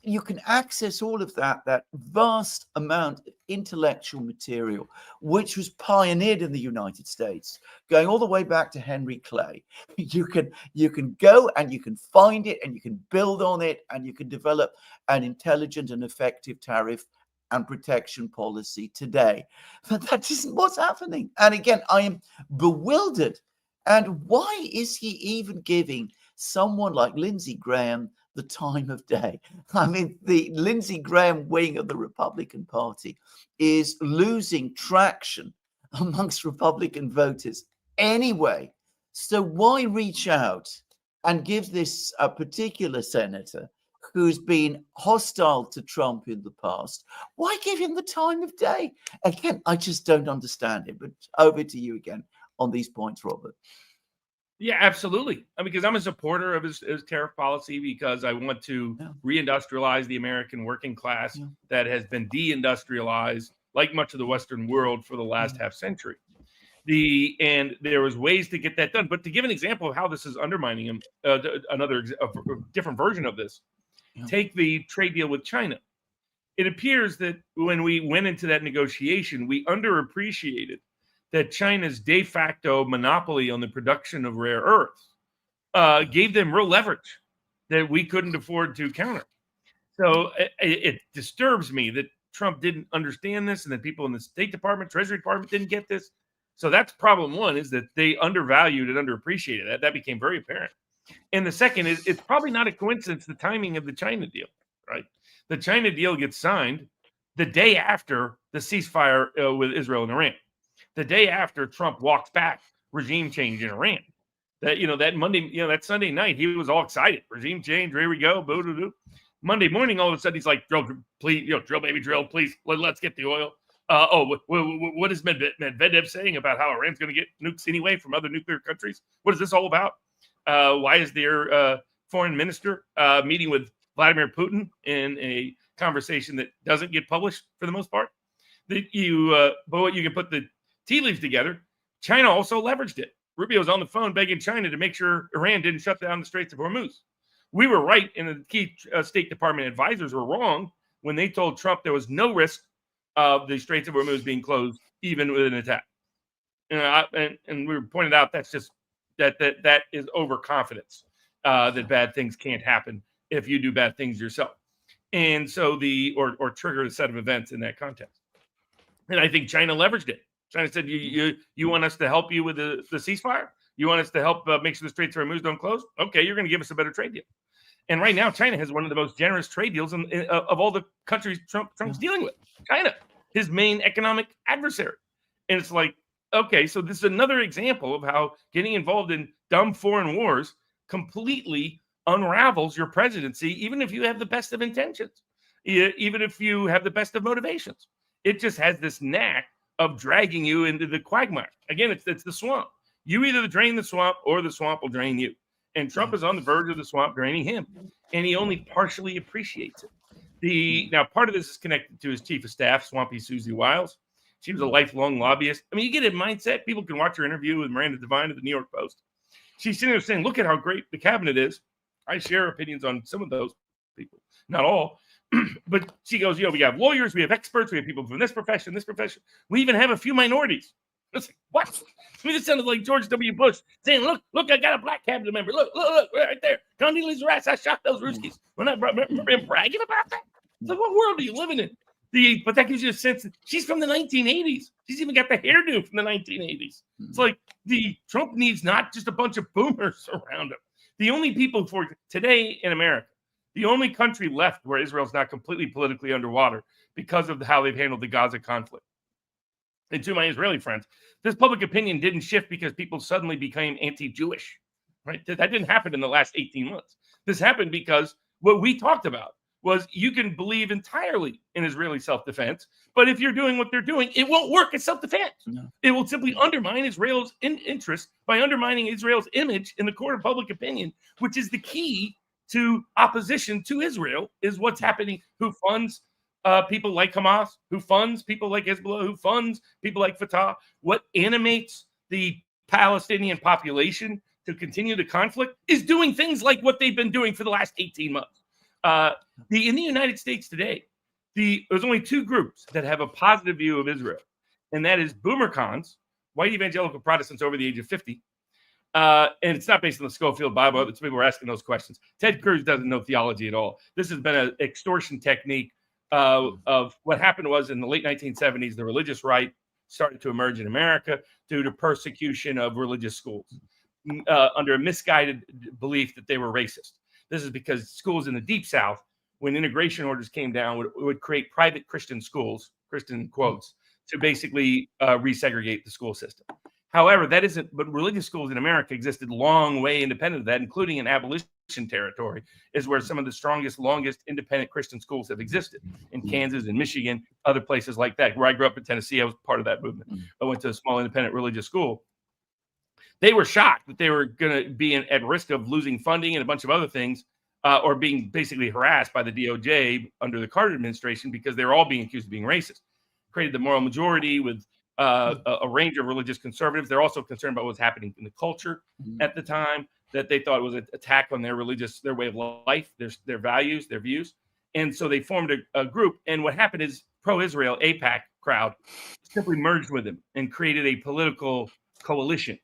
you can access all of that vast amount of intellectual material, which was pioneered in the United States, going all the way back to Henry Clay. You can go and you can find it and you can build on it and you can develop an intelligent and effective tariff and protection policy today. But that isn't what's happening. And again, I am bewildered. And why is he even giving someone like Lindsey Graham the time of day? I mean, the Lindsey Graham wing of the Republican Party is losing traction amongst Republican voters anyway. So why reach out and give this a particular senator who's been hostile to Trump in the past, why give him the time of day? Again, I just don't understand it. But over to you again on these points, Robert. Yeah, absolutely. Because I'm a supporter of his tariff policy because I want to reindustrialize the American working class that has been deindustrialized, like much of the Western world, for the last half century. And there was ways to get that done. But to give an example of how this is undermining him, a different version of this, take the trade deal with China. It appears that when we went into that negotiation, we underappreciated that China's de facto monopoly on the production of rare earths gave them real leverage that we couldn't afford to counter. So it disturbs me that Trump didn't understand this and that people in the State Department, Treasury Department didn't get this. So that's problem one, is that they undervalued and underappreciated that. That became very apparent. And the second is, it's probably not a coincidence, the timing of the China deal, right? The China deal gets signed the day after the ceasefire with Israel and Iran. The day after Trump walks back regime change in Iran. That Monday, that Sunday night, he was all excited. Regime change, here we go. Boo-doo-doo. Monday morning, all of a sudden, he's like, drill, please, drill, baby, drill, please. Let's get the oil. What is Medvedev saying about how Iran's going to get nukes anyway from other nuclear countries? What is this all about? Why is their foreign minister meeting with Vladimir Putin in a conversation that doesn't get published for the most part. But you can put the tea leaves together. China also leveraged it. Rubio's on the phone begging China to make sure Iran didn't shut down the Straits of Hormuz. We were right, and the key State Department advisors were wrong when they told Trump there was no risk of the Straits of Hormuz being closed, even with an attack. And we pointed out that's just that is overconfidence, that bad things can't happen if you do bad things yourself. And so or trigger a set of events in that context. And I think China leveraged it. China said, you want us to help you with the ceasefire? You want us to help make sure the Straits of Hormuz don't close? Okay, you're going to give us a better trade deal. And right now, China has one of the most generous trade deals of all the countries Trump's dealing with. China, his main economic adversary. And it's like, okay, so this is another example of how getting involved in dumb foreign wars completely unravels your presidency, even if you have the best of intentions, even if you have the best of motivations. It just has this knack of dragging you into the quagmire. Again, it's the swamp. You either drain the swamp or the swamp will drain you. And Trump is on the verge of the swamp draining him, and he only partially appreciates it. Now, part of this is connected to his chief of staff, Swampy Susie Wiles. She was a lifelong lobbyist. I mean, you get a mindset. People can watch her interview with Miranda Devine at the New York Post. She's sitting there saying, look at how great the cabinet is. I share opinions on some of those people, not all. But she goes, we have lawyers, we have experts, we have people from this profession. We even have a few minorities. It's like, what? I mean, this sounded like George W. Bush saying, look, I got a black cabinet member. Look, right there. Condoleezza Rice, I shot those Ruskies. When I remember him bragging about that. It's like, what world are you living in? But that gives you a sense that she's from the 1980s. She's even got the hairdo from the 1980s. It's like Trump needs not just a bunch of boomers around him. The only people for today in America, the only country left where Israel's not completely politically underwater because of how they've handled the Gaza conflict. And to my Israeli friends, this public opinion didn't shift because people suddenly became anti-Jewish, right? That didn't happen in the last 18 months. This happened because what we talked about was you can believe entirely in Israeli self-defense, but if you're doing what they're doing, it won't work as self-defense. No. It will simply undermine Israel's interest by undermining Israel's image in the court of public opinion, which is the key to opposition to Israel, is what's happening, who funds people like Hamas, who funds people like Hezbollah, who funds people like Fatah. What animates the Palestinian population to continue the conflict is doing things like what they've been doing for the last 18 months. In the United States today, there's only two groups that have a positive view of Israel, and that is boomer cons, white evangelical Protestants over the age of 50. And it's not based on the Schofield Bible. It's people were asking those questions. Ted Cruz doesn't know theology at all. This has been an extortion technique of what happened was in the late 1970s, the religious right started to emerge in America due to persecution of religious schools under a misguided belief that they were racist. This is because schools in the Deep South, when integration orders came down, would create private Christian schools, Christian quotes, to basically resegregate the school system. However, but religious schools in America existed long way independent of that, including in abolition territory, is where some of the strongest, longest independent Christian schools have existed in Kansas and Michigan, other places like that. Where I grew up in Tennessee, I was part of that movement. I went to a small independent religious school. They were shocked that they were going to be at risk of losing funding and a bunch of other things, or being basically harassed by the DOJ under the Carter administration because they were all being accused of being racist. Created the moral majority with a range of religious conservatives. They're also concerned about what's happening in the culture at the time, that they thought was an attack on their way of life, their values, their views. And so they formed a group. And what happened is pro-Israel AIPAC crowd simply merged with them and created a political coalition.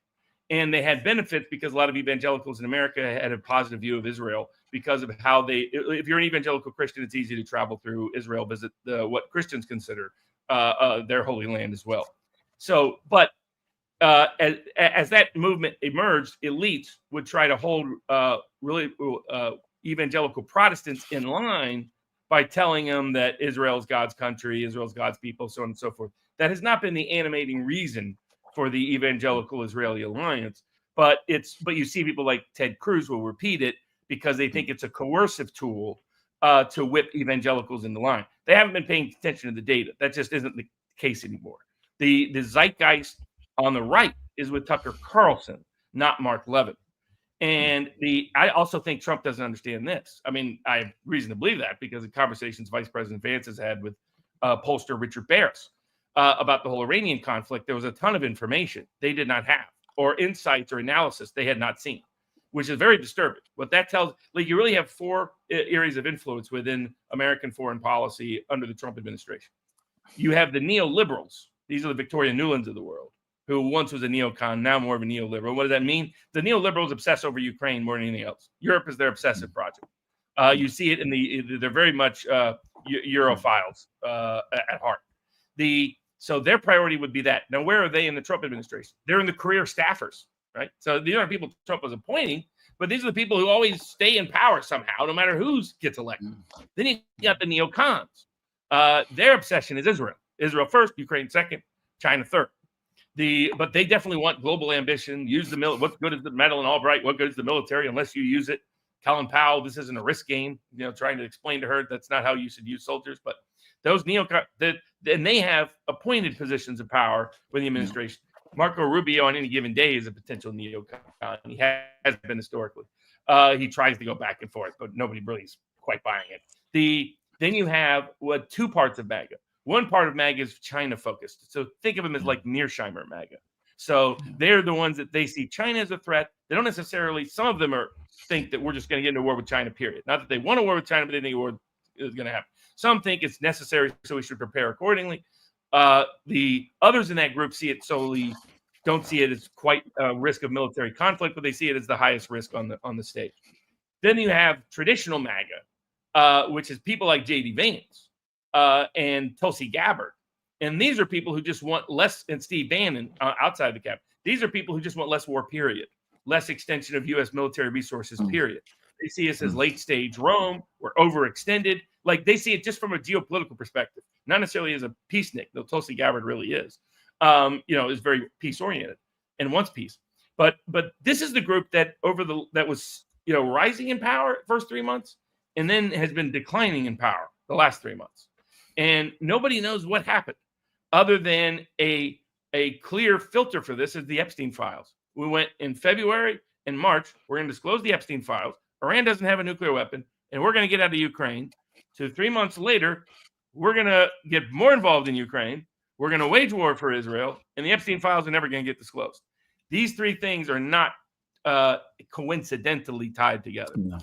And they had benefits because a lot of evangelicals in America had a positive view of Israel because of how if you're an evangelical Christian, it's easy to travel through Israel, visit what Christians consider their holy land as well. So, but as that movement emerged, elites would try to hold evangelical Protestants in line by telling them that Israel is God's country, Israel's God's people, so on and so forth. That has not been the animating reason for the evangelical Israeli alliance, but you see people like Ted Cruz will repeat it because they think it's a coercive tool to whip evangelicals in the line. They haven't been paying attention to the data. That just isn't the case anymore. The zeitgeist on the right is with Tucker Carlson, not Mark Levin. And I also think Trump doesn't understand this. I mean, I have reason to believe that because of conversations Vice President Vance has had with pollster Richard Barris about the whole Iranian conflict. There was a ton of information they did not have, or insights or analysis they had not seen, which is very disturbing. What that tells, like, you really have four areas of influence within American foreign policy under the Trump administration. You have the neoliberals. These are the Victoria Nulands of the world, who once was a neocon, now more of a neoliberal. What does that mean? The neoliberals obsess over Ukraine more than anything else. Europe is their obsessive project. You see it in they're very much Europhiles at heart. So their priority would be that. Now, where are they in the Trump administration? They're in the career staffers, right? So these aren't people Trump was appointing, but these are the people who always stay in power somehow, no matter who gets elected. Then you got the neocons. Their obsession is Israel. Israel first, Ukraine second, China third. But they definitely want global ambition. Use the what good is the Madeleine Albright? What good is the military unless you use it? Colin Powell, this isn't a risk game. Trying to explain to her that's not how you should use soldiers. But those neocons, and they have appointed positions of power within the administration. Marco Rubio on any given day is a potential neocon. He has been historically. He tries to go back and forth, but nobody really is quite buying it. Then you have two parts of MAGA. One part of MAGA is China focused. So think of them as like Mearsheimer MAGA. So they're the ones that they see China as a threat. They don't necessarily, some of them think that we're just going to get into a war with China, period. Not that they want a war with China, but they think a war is going to happen. Some think it's necessary, so we should prepare accordingly. The others in that group don't see it as quite a risk of military conflict, but they see it as the highest risk on the stage. Then you have traditional MAGA, which is people like J.D. Vance and Tulsi Gabbard. And these are people who just want less, and Steve Bannon outside the cabinet. These are people who just want less war, period. Less extension of U.S. military resources, period. They see us as late stage Rome. We're overextended. Like, they see it just from a geopolitical perspective, not necessarily as a peacenik, though Tulsi Gabbard really is. Is very peace oriented and wants peace. But this is the group that was rising in power first 3 months and then has been declining in power the last 3 months. And nobody knows what happened other than a clear filter for this is the Epstein files. We went in February and March. We're going to disclose the Epstein files. Iran doesn't have a nuclear weapon, and we're going to get out of Ukraine. So 3 months later, we're going to get more involved in Ukraine. We're going to wage war for Israel, and the Epstein files are never going to get disclosed. These three things are not coincidentally tied together. No.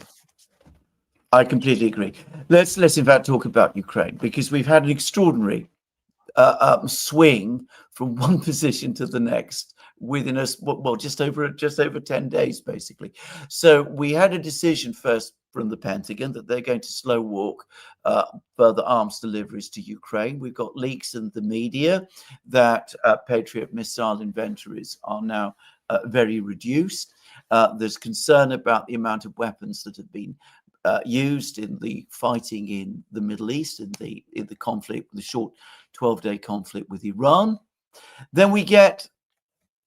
I completely agree. Let's in fact talk about Ukraine, because we've had an extraordinary swing from one position to the next within just over 10 days, basically. So we had a decision first from the Pentagon that they're going to slow walk further arms deliveries to Ukraine. We've got leaks in the media that Patriot missile inventories are now very reduced. There's concern about the amount of weapons that have been used in the fighting in the Middle East, in the conflict, the short 12-day conflict with Iran. Then we get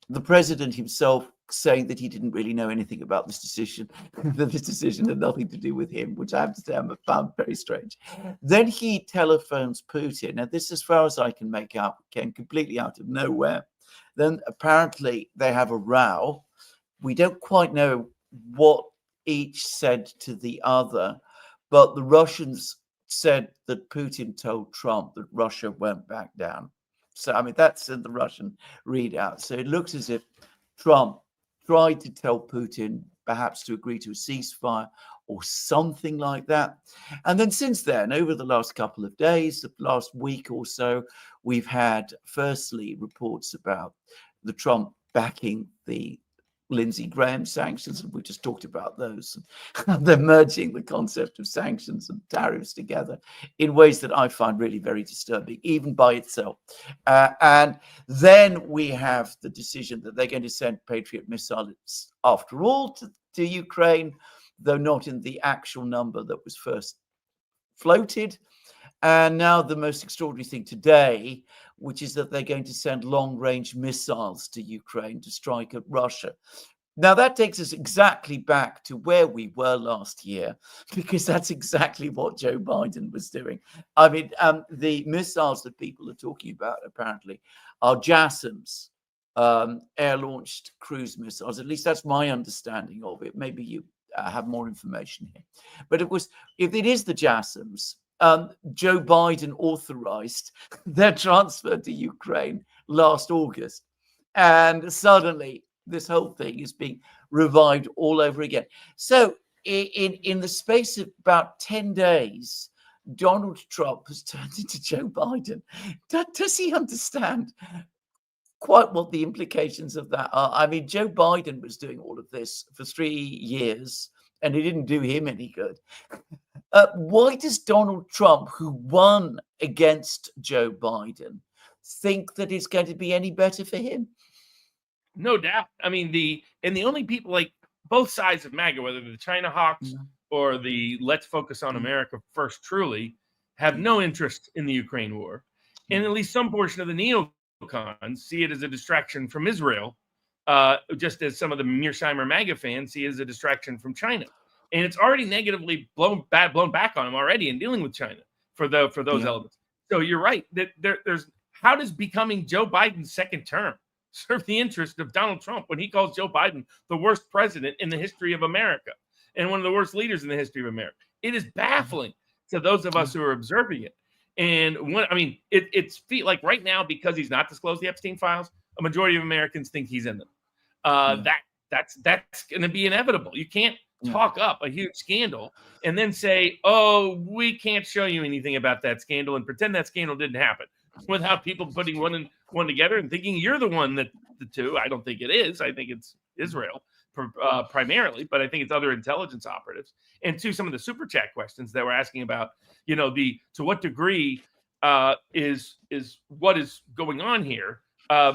the president himself saying that he didn't really know anything about this decision, that this decision had nothing to do with him, which I have to say I found very strange. Then he telephones Putin. Now, this, as far as I can make out, came completely out of nowhere. Then apparently they have a row. We don't quite know what each said to the other, but the Russians said that Putin told Trump that Russia won't back down. So, I mean, that's in the Russian readout. So it looks as if Trump tried to tell Putin perhaps to agree to a ceasefire or something like that. And then since then, over the last couple of days, the last week or so, we've had firstly reports about the Trump backing the Lindsey Graham sanctions, and we just talked about those. They're merging the concept of sanctions and tariffs together in ways that I find really very disturbing, even by itself. And then we have the decision that they're going to send Patriot missiles after all to Ukraine, though not in the actual number that was first floated. And now the most extraordinary thing today, which is that they're going to send long-range missiles to Ukraine to strike at Russia. Now, that takes us exactly back to where we were last year, because that's exactly what Joe Biden was doing. I mean, the missiles that people are talking about, apparently, are JASSMs, air-launched cruise missiles. At least that's my understanding of it. Maybe you have more information here. But if it is the JASSMs, Joe Biden authorized their transfer to Ukraine last August. And suddenly this whole thing is being revived all over again. So in the space of about 10 days, Donald Trump has turned into Joe Biden. Does he understand quite what the implications of that are? I mean, Joe Biden was doing all of this for 3 years, and it didn't do him any good. Why does Donald Trump, who won against Joe Biden, think that it's going to be any better for him? No doubt. I mean, the only people, like both sides of MAGA, whether the China hawks or the let's focus on America first truly, have no interest in the Ukraine war. And at least some portion of the neocons see it as a distraction from Israel, just as some of the Mearsheimer MAGA fans see it as a distraction from China. And it's already negatively blown back on them already in dealing with China for those elements. So you're right that there's how does becoming Joe Biden's second term serve the interest of Donald Trump when he calls Joe Biden the worst president in the history of America and one of the worst leaders in the history of America? It is baffling to those of us who are observing it. And it's like right now, because he's not disclosed the Epstein files, a majority of Americans think he's in them. That's going to be inevitable. You can't talk up a huge scandal and then say, oh, we can't show you anything about that scandal and pretend that scandal didn't happen without people putting one and one together and thinking you're the one that the two. I don't think it is. I think it's Israel primarily, but I think it's other intelligence operatives. And to some of the super chat questions that we're asking about, to what degree is what is going on here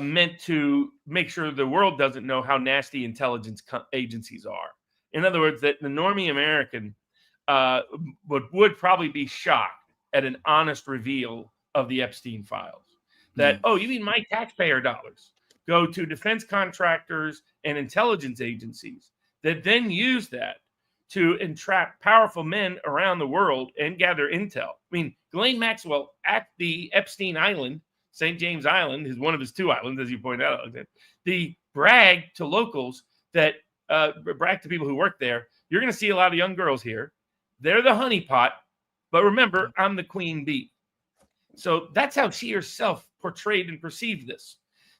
meant to make sure the world doesn't know how nasty intelligence agencies are. In other words, that the normie American would probably be shocked at an honest reveal of the Epstein files. That, oh, you mean my taxpayer dollars go to defense contractors and intelligence agencies that then use that to entrap powerful men around the world and gather intel. I mean, Ghislaine Maxwell at the Epstein Island, St. James Island, is one of his two islands, as you pointed out, the brag to locals that brag to people who work there, you're going to see a lot of young girls here. They're the honeypot, but remember, I'm the queen bee. So that's how she herself portrayed and perceived this.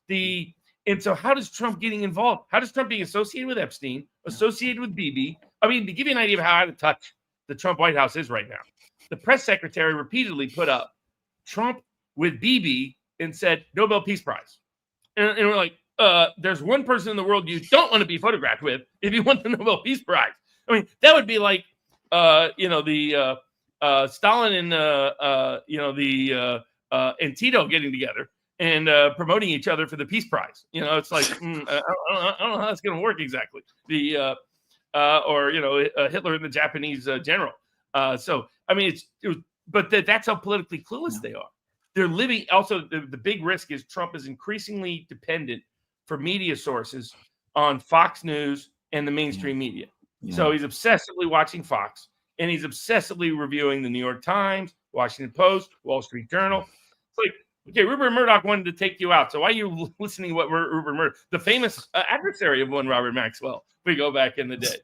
And so how does Trump getting involved? How does Trump being associated with Epstein, associated with Bibi? I mean, to give you an idea of how out of touch the Trump White House is right now, the press secretary repeatedly put up Trump with Bibi and said, Nobel Peace Prize. And we're like, there's one person in the world you don't want to be photographed with if you want the Nobel Peace Prize. I mean, that would be like, Stalin and and Tito getting together and promoting each other for the Peace Prize. It's like I don't know how that's going to work exactly. Hitler and the Japanese general. So I mean, but that's how politically clueless they are. They're living. Also, the big risk is Trump is increasingly dependent for media sources on Fox News and the mainstream media. So he's obsessively watching Fox. And he's obsessively reviewing the New York Times, Washington Post, Wall Street Journal. It's like, okay, Rupert Murdoch wanted to take you out. So why are you listening to what Rupert Murdoch, the famous adversary of one Robert Maxwell, if we go back in the day.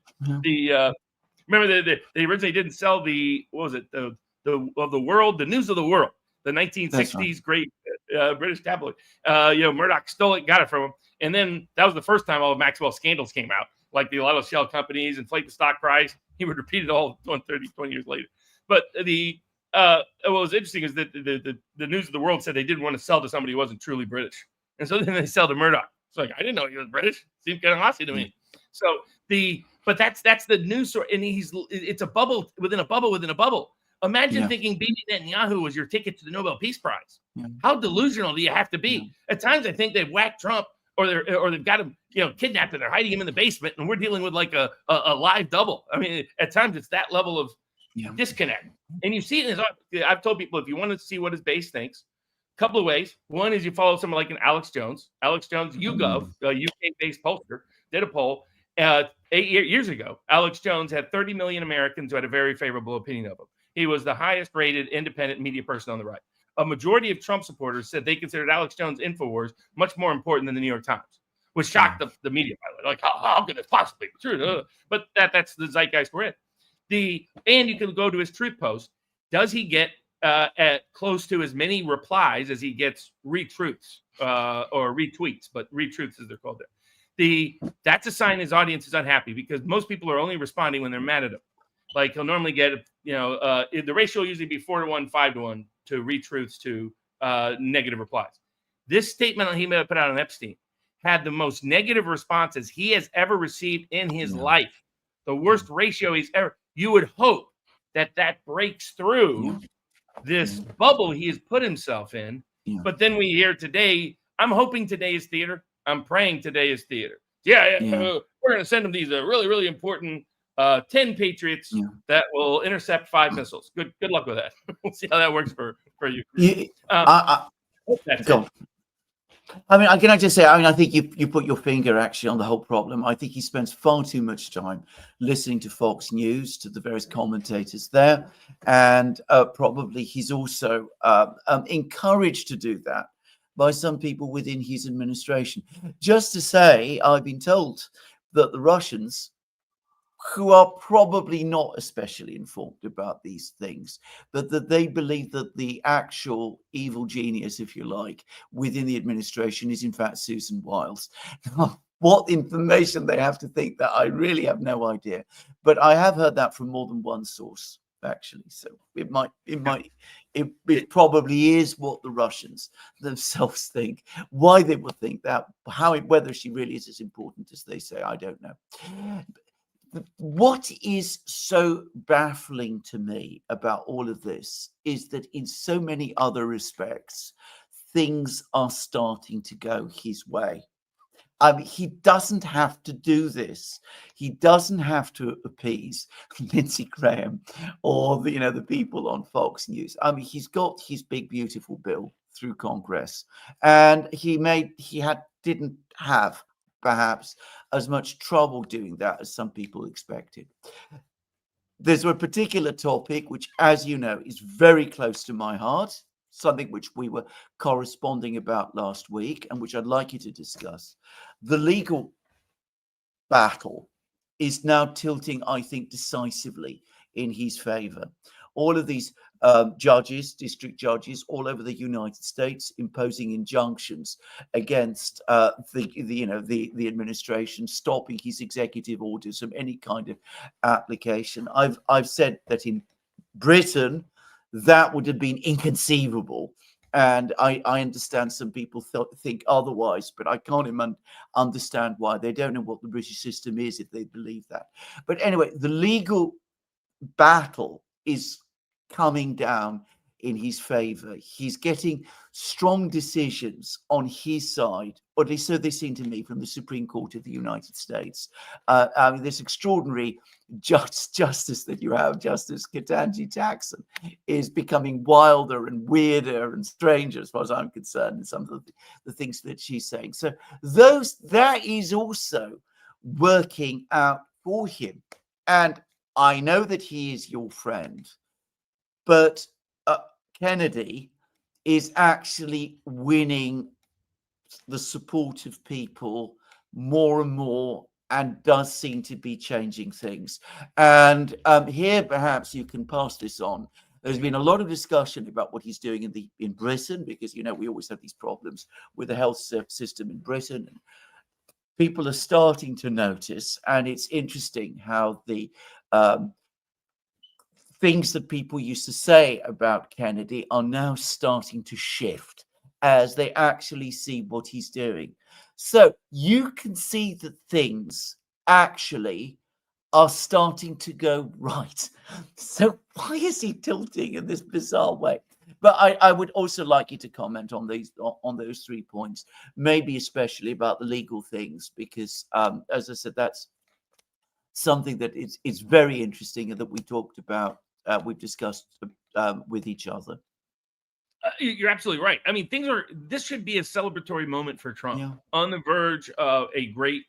Remember they originally didn't sell the News of the World, the 1960s great British tabloid. Murdoch stole it, got it from him. And then that was the first time all of Maxwell's scandals came out, like the lot of shell companies, inflate the stock price. He would repeat it all 20 years later. But what was interesting is that the News of the World said they didn't want to sell to somebody who wasn't truly British. And so then they sell to Murdoch. It's like, I didn't know he was British. Seemed kind of Aussie to me. So but that's the news story. And it's a bubble within a bubble within a bubble. Imagine thinking Bibi Netanyahu was your ticket to the Nobel Peace Prize. How delusional do you have to be? At times I think they've whacked Trump or they've got him, kidnapped and they're hiding him in the basement, and we're dealing with like a live double. I mean, at times it's that level of disconnect. And you see it I've told people, if you want to see what his base thinks, a couple of ways. One is you follow someone like an Alex Jones. Alex Jones, YouGov, a UK-based pollster, did a poll 8 years ago. Alex Jones had 30 million Americans who had a very favorable opinion of him. He was the highest rated independent media person on the right. a majority of Trump supporters said they considered Alex Jones' InfoWars much more important than the New York Times, which shocked the media. Like, how could this possibly be true? But that's the zeitgeist we're in. And you can go to his truth post. Does he get at close to as many replies as he gets retruths or retweets, but retruths as they're called there. That's a sign his audience is unhappy, because most people are only responding when they're mad at him. Like, he'll normally get, the ratio will usually be 4-to-1, 5-to-1 to retruths to negative replies. This statement that he put out on Epstein had the most negative responses he has ever received in his life. The worst ratio he's ever. You would hope that breaks through this bubble he has put himself in. But then we hear today, I'm hoping today is theater. I'm praying today is theater. We're going to send them these really, really important 10 Patriots that will intercept 5 missiles. Good luck with that. We'll see how that works for you. That's it. I mean, can I just say, I think you put your finger actually on the whole problem. I think he spends far too much time listening to Fox News, to the various commentators there. And probably he's also encouraged to do that by some people within his administration. Just to say, I've been told that the Russians, who are probably not especially informed about these things, but that they believe that the actual evil genius, if you like, within the administration is in fact Susan Wiles. What information they have to think that, I really have no idea. But I have heard that from more than one source, actually. So it probably is what the Russians themselves think. Why they would think that, whether she really is as important as they say, I don't know. What is so baffling to me about all of this is that in so many other respects, things are starting to go his way. He doesn't have to do this. He doesn't have to appease Lindsey Graham or the people on Fox News. He's got his big beautiful bill through Congress, and didn't have perhaps as much trouble doing that as some people expected. There's a particular topic which, as you know, is very close to my heart, something which we were corresponding about last week and which I'd like you to discuss. The legal battle is now tilting, I think, decisively in his favor. All of these district judges all over the United States imposing injunctions against the administration, stopping his executive orders from any kind of application. I've said that in Britain that would have been inconceivable, and I understand some people think otherwise, but I can't understand why. They don't know what the British system is if they believe that. But anyway, the legal battle is coming down in his favor. He's getting strong decisions on his side, or at least so they seem to me, from the Supreme Court of the United States. This extraordinary justice that you have, Justice Ketanji Jackson, is becoming wilder and weirder and stranger, as far as I'm concerned, in some of the things that she's saying. So that is also working out for him. And I know that he is your friend, but Kennedy is actually winning the support of people more and more, and does seem to be changing things. And here, perhaps you can pass this on. There's been a lot of discussion about what he's doing in Britain, because we always have these problems with the health system in Britain. And people are starting to notice, and it's interesting how the things that people used to say about Kennedy are now starting to shift as they actually see what he's doing. So you can see that things actually are starting to go right. So why is he tilting in this bizarre way? But I would also like you to comment on those 3 points, maybe especially about the legal things, because as I said, that's something that is very interesting and that we talked about. We've discussed with each other. You're absolutely right. I mean, this should be a celebratory moment for Trump, on the verge of a great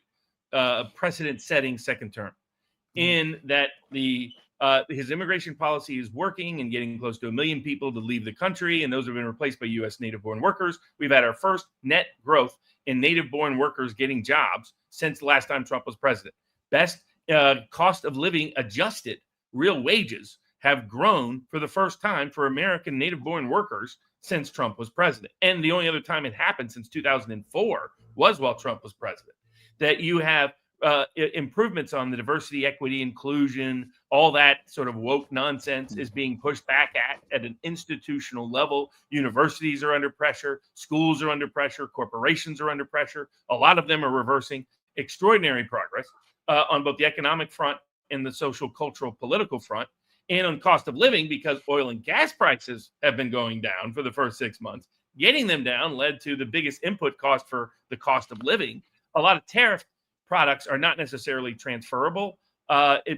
precedent-setting second term, in that the His immigration policy is working and getting close to 1 million people to leave the country, and those have been replaced by U.S. native-born workers. We've had our first net growth in native-born workers getting jobs since the last time Trump was president. Best cost of living adjusted real wages have grown for the first time for American native-born workers since Trump was president. And the only other time it happened since 2004 was while Trump was president. That you have improvements on the diversity, equity, inclusion, all that sort of woke nonsense is being pushed back at an institutional level. Universities are under pressure. Schools are under pressure. Corporations are under pressure. A lot of them are reversing extraordinary progress on both the economic front and the social, cultural, political front, and on cost of living, because oil and gas prices have been going down for the first 6 months. Getting them down led to the biggest input cost for the cost of living. A lot of tariff products are not necessarily transferable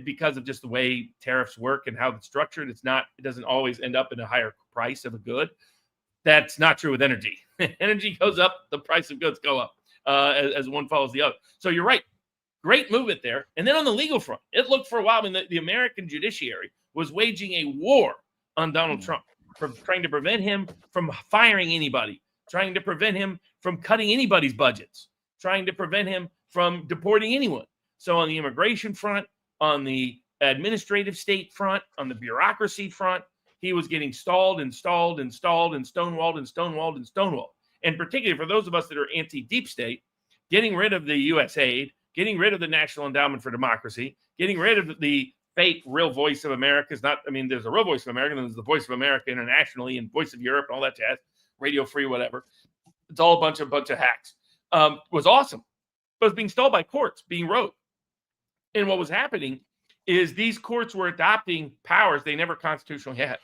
because of just the way tariffs work and how it's structured. It doesn't always end up in a higher price of a good. That's not true with energy. Energy goes up, the price of goods go up as one follows the other. So you're right. Great movement there. And then on the legal front, it looked for a while, I mean, the American judiciary was waging a war on Donald Trump, for trying to prevent him from firing anybody, trying to prevent him from cutting anybody's budgets, trying to prevent him from deporting anyone. So on the immigration front, on the administrative state front, on the bureaucracy front, he was getting stalled and stalled and stalled and stonewalled and stonewalled and stonewalled. And particularly for those of us that are anti-deep state, getting rid of the U.S. aid, getting rid of the National Endowment for Democracy, getting rid of the fake real voice of America is not, I mean, there's a real voice of America, and there's the voice of America internationally and voice of Europe and all that jazz, Radio Free, whatever. It's all a bunch of hacks. Was awesome, but it's being stalled by courts, being rogue. And what was happening is these courts were adopting powers they never constitutionally had.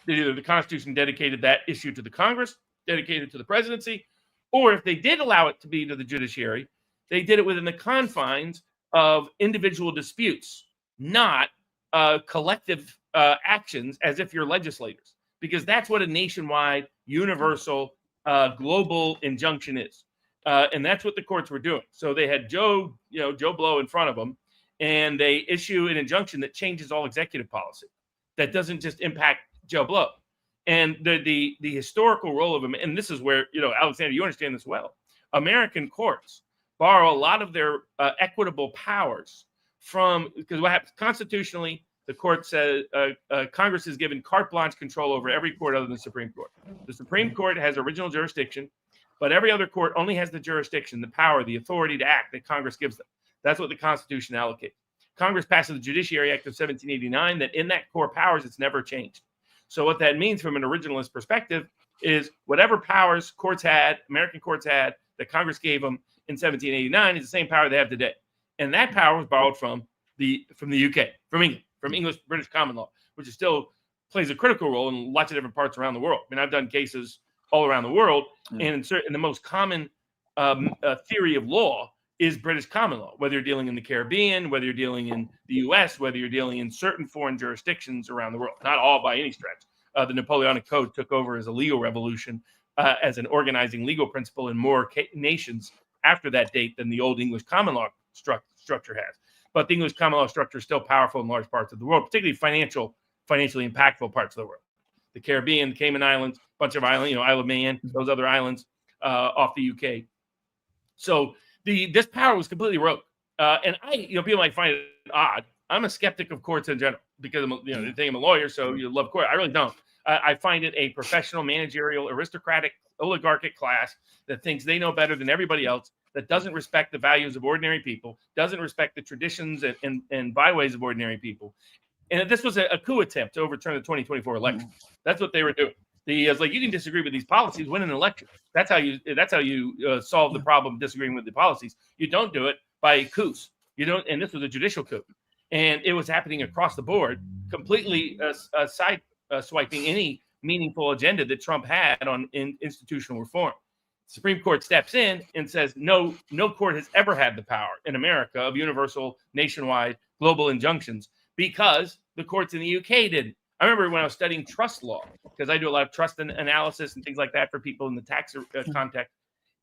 Either the Constitution dedicated that issue to the Congress, dedicated to the presidency, or if they did allow it to be to the judiciary, they did it within the confines of individual disputes, not collective actions as if you're legislators, because that's what a nationwide, universal, global injunction is. And that's what the courts were doing. So they had Joe Blow in front of them, and they issue an injunction that changes all executive policy. That doesn't just impact Joe Blow. And the historical role of them, and this is where, Alexander, you understand this well. American courts borrow a lot of their equitable powers from, because what happens constitutionally, the court says Congress is given carte blanche control over every court other than the Supreme Court. The Supreme Court has original jurisdiction, but every other court only has the jurisdiction, the power, the authority to act that Congress gives them. That's what the Constitution allocates. Congress passes the Judiciary Act of 1789 that in that core powers, it's never changed. So what that means from an originalist perspective is whatever powers courts had, American courts had, that Congress gave them in 1789 is the same power they have today. And that power was borrowed from the UK, from England, from English British common law, which is still plays a critical role in lots of different parts around the world. I mean, I've done cases all around the world, and the most common theory of law is British common law, whether you're dealing in the Caribbean, whether you're dealing in the U.S., whether you're dealing in certain foreign jurisdictions around the world, not all by any stretch. The Napoleonic Code took over as a legal revolution, as an organizing legal principle in more nations after that date than the old English common law structure has. But the English common law structure is still powerful in large parts of the world, particularly financially impactful parts of the world. The Caribbean, the Cayman Islands, bunch of islands, Isle of Man, those other islands off the UK. So this power was completely rogue. And people might find it odd. I'm a skeptic of courts in general because they think I'm a lawyer, so you love court. I really don't. I find it a professional, managerial, aristocratic, oligarchic class that thinks they know better than everybody else, that doesn't respect the values of ordinary people, doesn't respect the traditions and byways of ordinary people. And this was a coup attempt to overturn the 2024 election. That's what they were doing. It's like, you can disagree with these policies, win an election. That's how you solve the problem of disagreeing with the policies. You don't do it by coups. You don't. And this was a judicial coup, and it was happening across the board, completely swiping any meaningful agenda that Trump had on institutional reform. The Supreme Court steps in and says, no court has ever had the power in America of universal, nationwide, global injunctions, because the courts in the UK didn't. I remember when I was studying trust law, because I do a lot of trust analysis and things like that for people in the tax context.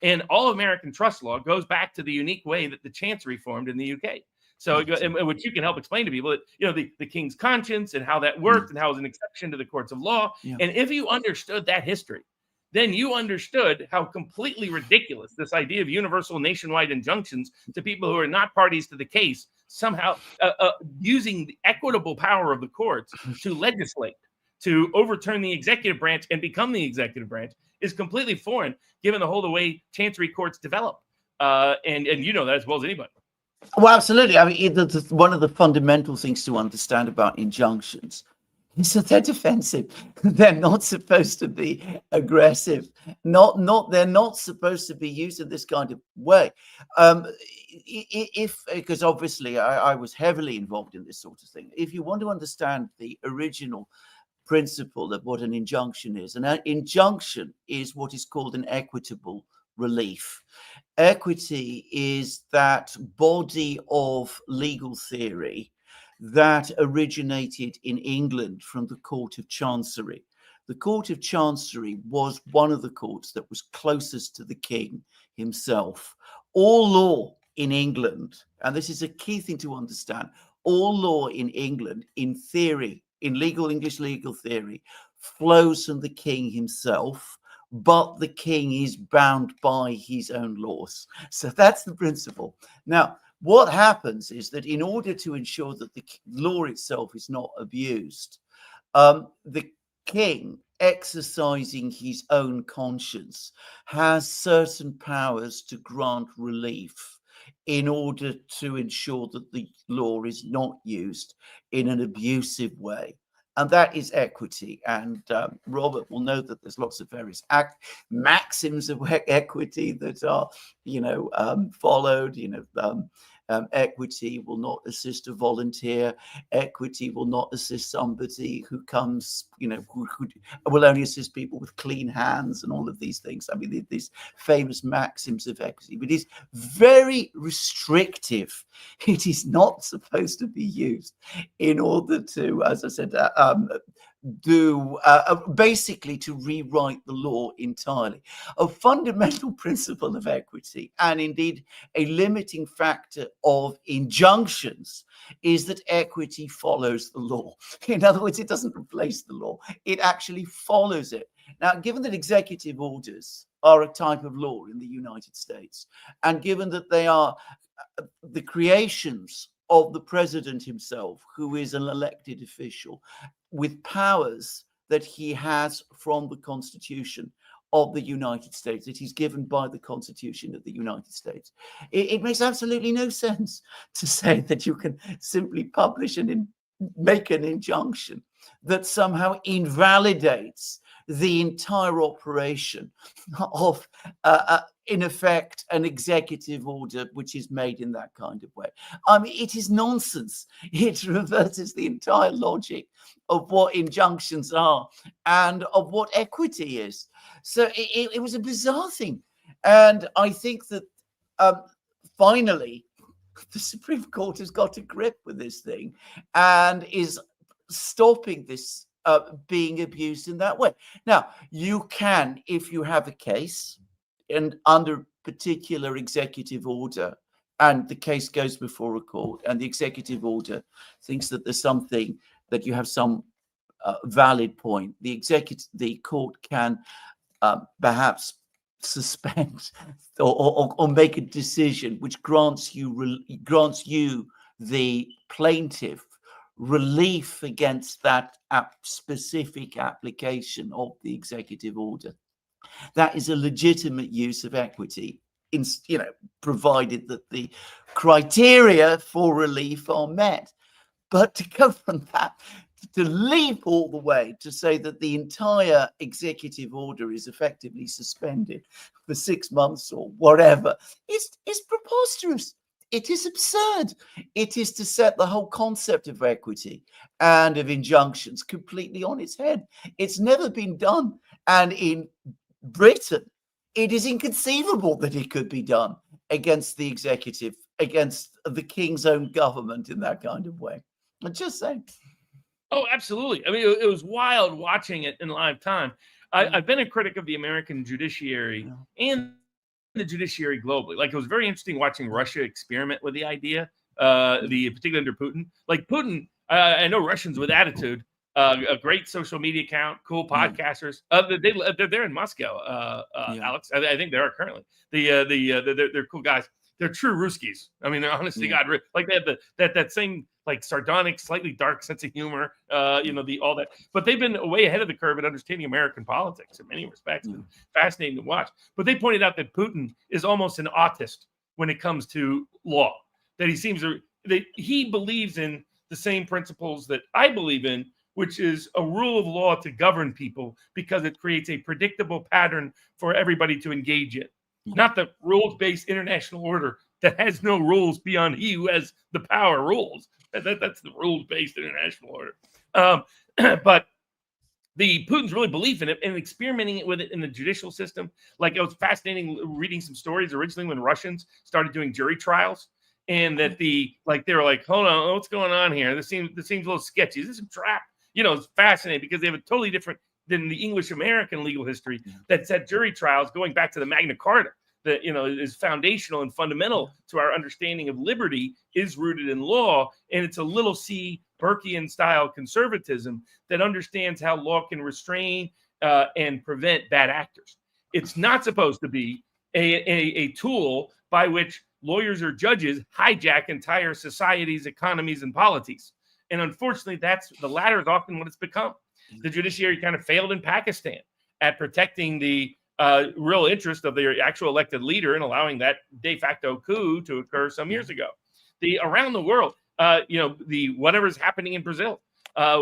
And all American trust law goes back to the unique way that the Chancery formed in the UK. So, and what you can help explain to people that, you know, the king's conscience and how that worked and how it was an exception to the courts of law. Yeah. And if you understood that history, then you understood how completely ridiculous this idea of universal nationwide injunctions to people who are not parties to the case, somehow using the equitable power of the courts to legislate, to overturn the executive branch and become the executive branch, is completely foreign, given the whole way chancery courts develop. And you know that as well as anybody. Well, absolutely. I mean, one of the fundamental things to understand about injunctions is that they're defensive. They're not supposed to be aggressive. They're not supposed to be used in this kind of way. Because obviously I was heavily involved in this sort of thing. If you want to understand the original principle of what an injunction is, an injunction is what is called an equitable relief. Equity is that body of legal theory that originated in England from the Court of Chancery. The Court of Chancery was one of the courts that was closest to the king himself. All law in England, and this is a key thing to understand, all law in England, in theory, in English legal theory, flows from the king himself, but the king is bound by his own laws. So that's the principle. Now, what happens is that in order to ensure that the law itself is not abused, the king, exercising his own conscience, has certain powers to grant relief in order to ensure that the law is not used in an abusive way. And that is equity. And Robert will know that there's lots of various maxims of equity that are, followed. Equity will not assist a volunteer. Equity will not assist somebody who comes, who will only assist people with clean hands and all of these things. I mean, these famous maxims of equity, but it's very restrictive. It is not supposed to be used in order to, as I said, basically to rewrite the law entirely. A fundamental principle of equity, and indeed a limiting factor of injunctions, is that equity follows the law. In other words, it doesn't replace the law, it actually follows it. Now, given that executive orders are a type of law in the United States, and given that they are the creations of the president himself, who is an elected official with powers that he has from the Constitution of the United States, that he's given by the Constitution of the United States, it makes absolutely no sense to say that you can simply publish and make an injunction that somehow invalidates the entire operation of, in effect, an executive order which is made in that kind of way. I mean, it is nonsense. It reverses the entire logic of what injunctions are and of what equity is. So it was a bizarre thing. And I think that finally, the Supreme Court has got a grip with this thing and is stopping this being abused in that way. Now, you can, if you have a case and under particular executive order, and the case goes before a court, and the executive order thinks that there's something, that you have some valid point, the court can perhaps suspend or make a decision which grants you the plaintiff relief against that specific application of the executive order. That is a legitimate use of equity, provided that the criteria for relief are met. But to go from that, to leap all the way to say that the entire executive order is effectively suspended for 6 months or whatever, is preposterous. It is absurd. It is to set the whole concept of equity and of injunctions completely on its head. It's never been done. And in Britain, it is inconceivable that it could be done against the executive, against the king's own government in that kind of way. I'm just saying. Oh, absolutely. I mean, it was wild watching it in live time. I've been a critic of the American judiciary and the judiciary globally. Like, it was very interesting watching Russia experiment with the idea particularly under Putin. Like Putin, I know Russians with attitude, a great social media account, cool podcasters. They're there in Moscow, Alex. I think they are currently. They're cool guys. They're true Ruskies. I mean, they're honestly God, like they have that same like sardonic, slightly dark sense of humor. All that. But they've been way ahead of the curve at understanding American politics in many respects. And fascinating to watch. But they pointed out that Putin is almost an autist when it comes to law. That he believes in the same principles that I believe in, which is a rule of law to govern people because it creates a predictable pattern for everybody to engage in. Not the rules-based international order that has no rules beyond he who has the power rules. That's the rules-based international order. But the Putin's really belief in it and experimenting with it in the judicial system. Like, it was fascinating reading some stories originally when Russians started doing jury trials, and that they were like, hold on, what's going on here? This seems a little sketchy. Is this a trap? It's fascinating because they have a totally different than the English-American legal history that said jury trials going back to the Magna Carta that, is foundational and fundamental to our understanding of liberty is rooted in law. And it's a little C Burkean style conservatism that understands how law can restrain and prevent bad actors. It's not supposed to be a tool by which lawyers or judges hijack entire societies, economies, and polities. And unfortunately, the latter is often what it's become. The judiciary kind of failed in Pakistan at protecting the real interest of their actual elected leader and allowing that de facto coup to occur some years ago. Around the world, whatever's happening in Brazil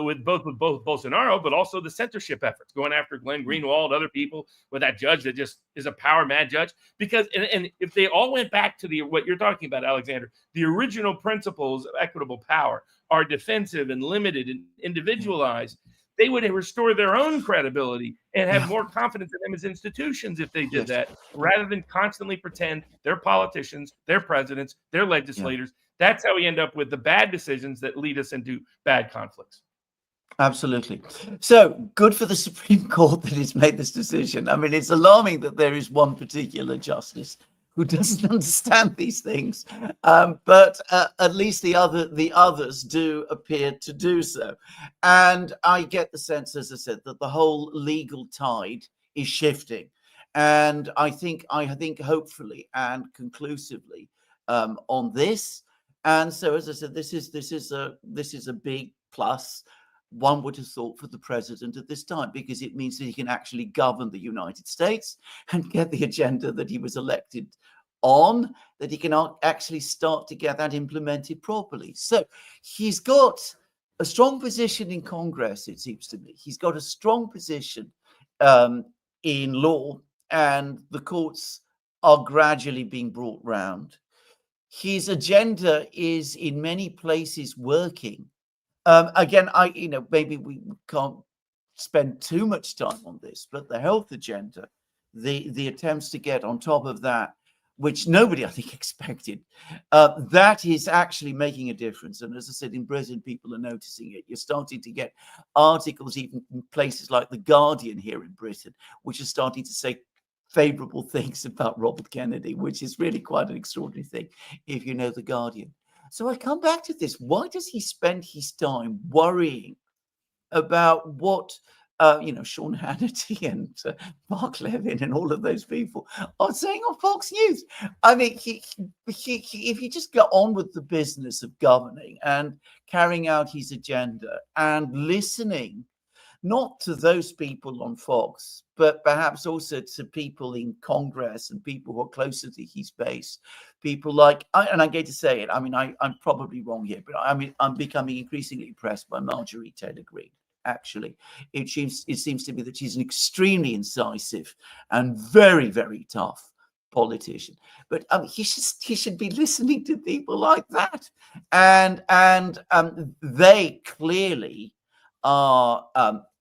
with both Bolsonaro, but also the censorship efforts going after Glenn Greenwald, other people with that judge that just is a power mad judge. Because and if they all went back to what you're talking about, Alexander, the original principles of equitable power are defensive and limited and individualized, they would restore their own credibility and have more confidence in them as institutions if they did that, rather than constantly pretend they're politicians, they're presidents, they're legislators. That's how we end up with the bad decisions that lead us into bad conflicts. Absolutely. So good for the Supreme Court that it's made this decision. I mean, it's alarming that there is one particular justice who doesn't understand these things, but at least the others do appear to do so. And I get the sense, as I said, that the whole legal tide is shifting, and I think hopefully and conclusively on this. And so, as I said, this is a big plus. One would have thought for the president at this time, because it means that he can actually govern the United States and get the agenda that he was elected on, that he can actually start to get that implemented properly. So he's got a strong position in Congress, it seems to me. He's got a strong position in law, and the courts are gradually being brought round. His agenda is in many places working. Again, maybe we can't spend too much time on this, but the health agenda, the attempts to get on top of that, which nobody, I think, expected, that is actually making a difference. And as I said, in Britain, people are noticing it. You're starting to get articles, even in places like The Guardian here in Britain, which are starting to say favorable things about Robert Kennedy, which is really quite an extraordinary thing if you know The Guardian. So I come back to this. Why does he spend his time worrying about what, Sean Hannity and Mark Levin and all of those people are saying on Fox News? I mean, if he just got on with the business of governing and carrying out his agenda and listening, not to those people on Fox, but perhaps also to people in Congress and people who are closer to his base, people like, and I'm going to say it, I mean, I'm probably wrong here, but I mean, I'm becoming increasingly impressed by Marjorie Taylor Greene. Actually, it seems to me that she's an extremely incisive and very, very tough politician. But he should be listening to people like that, and they clearly are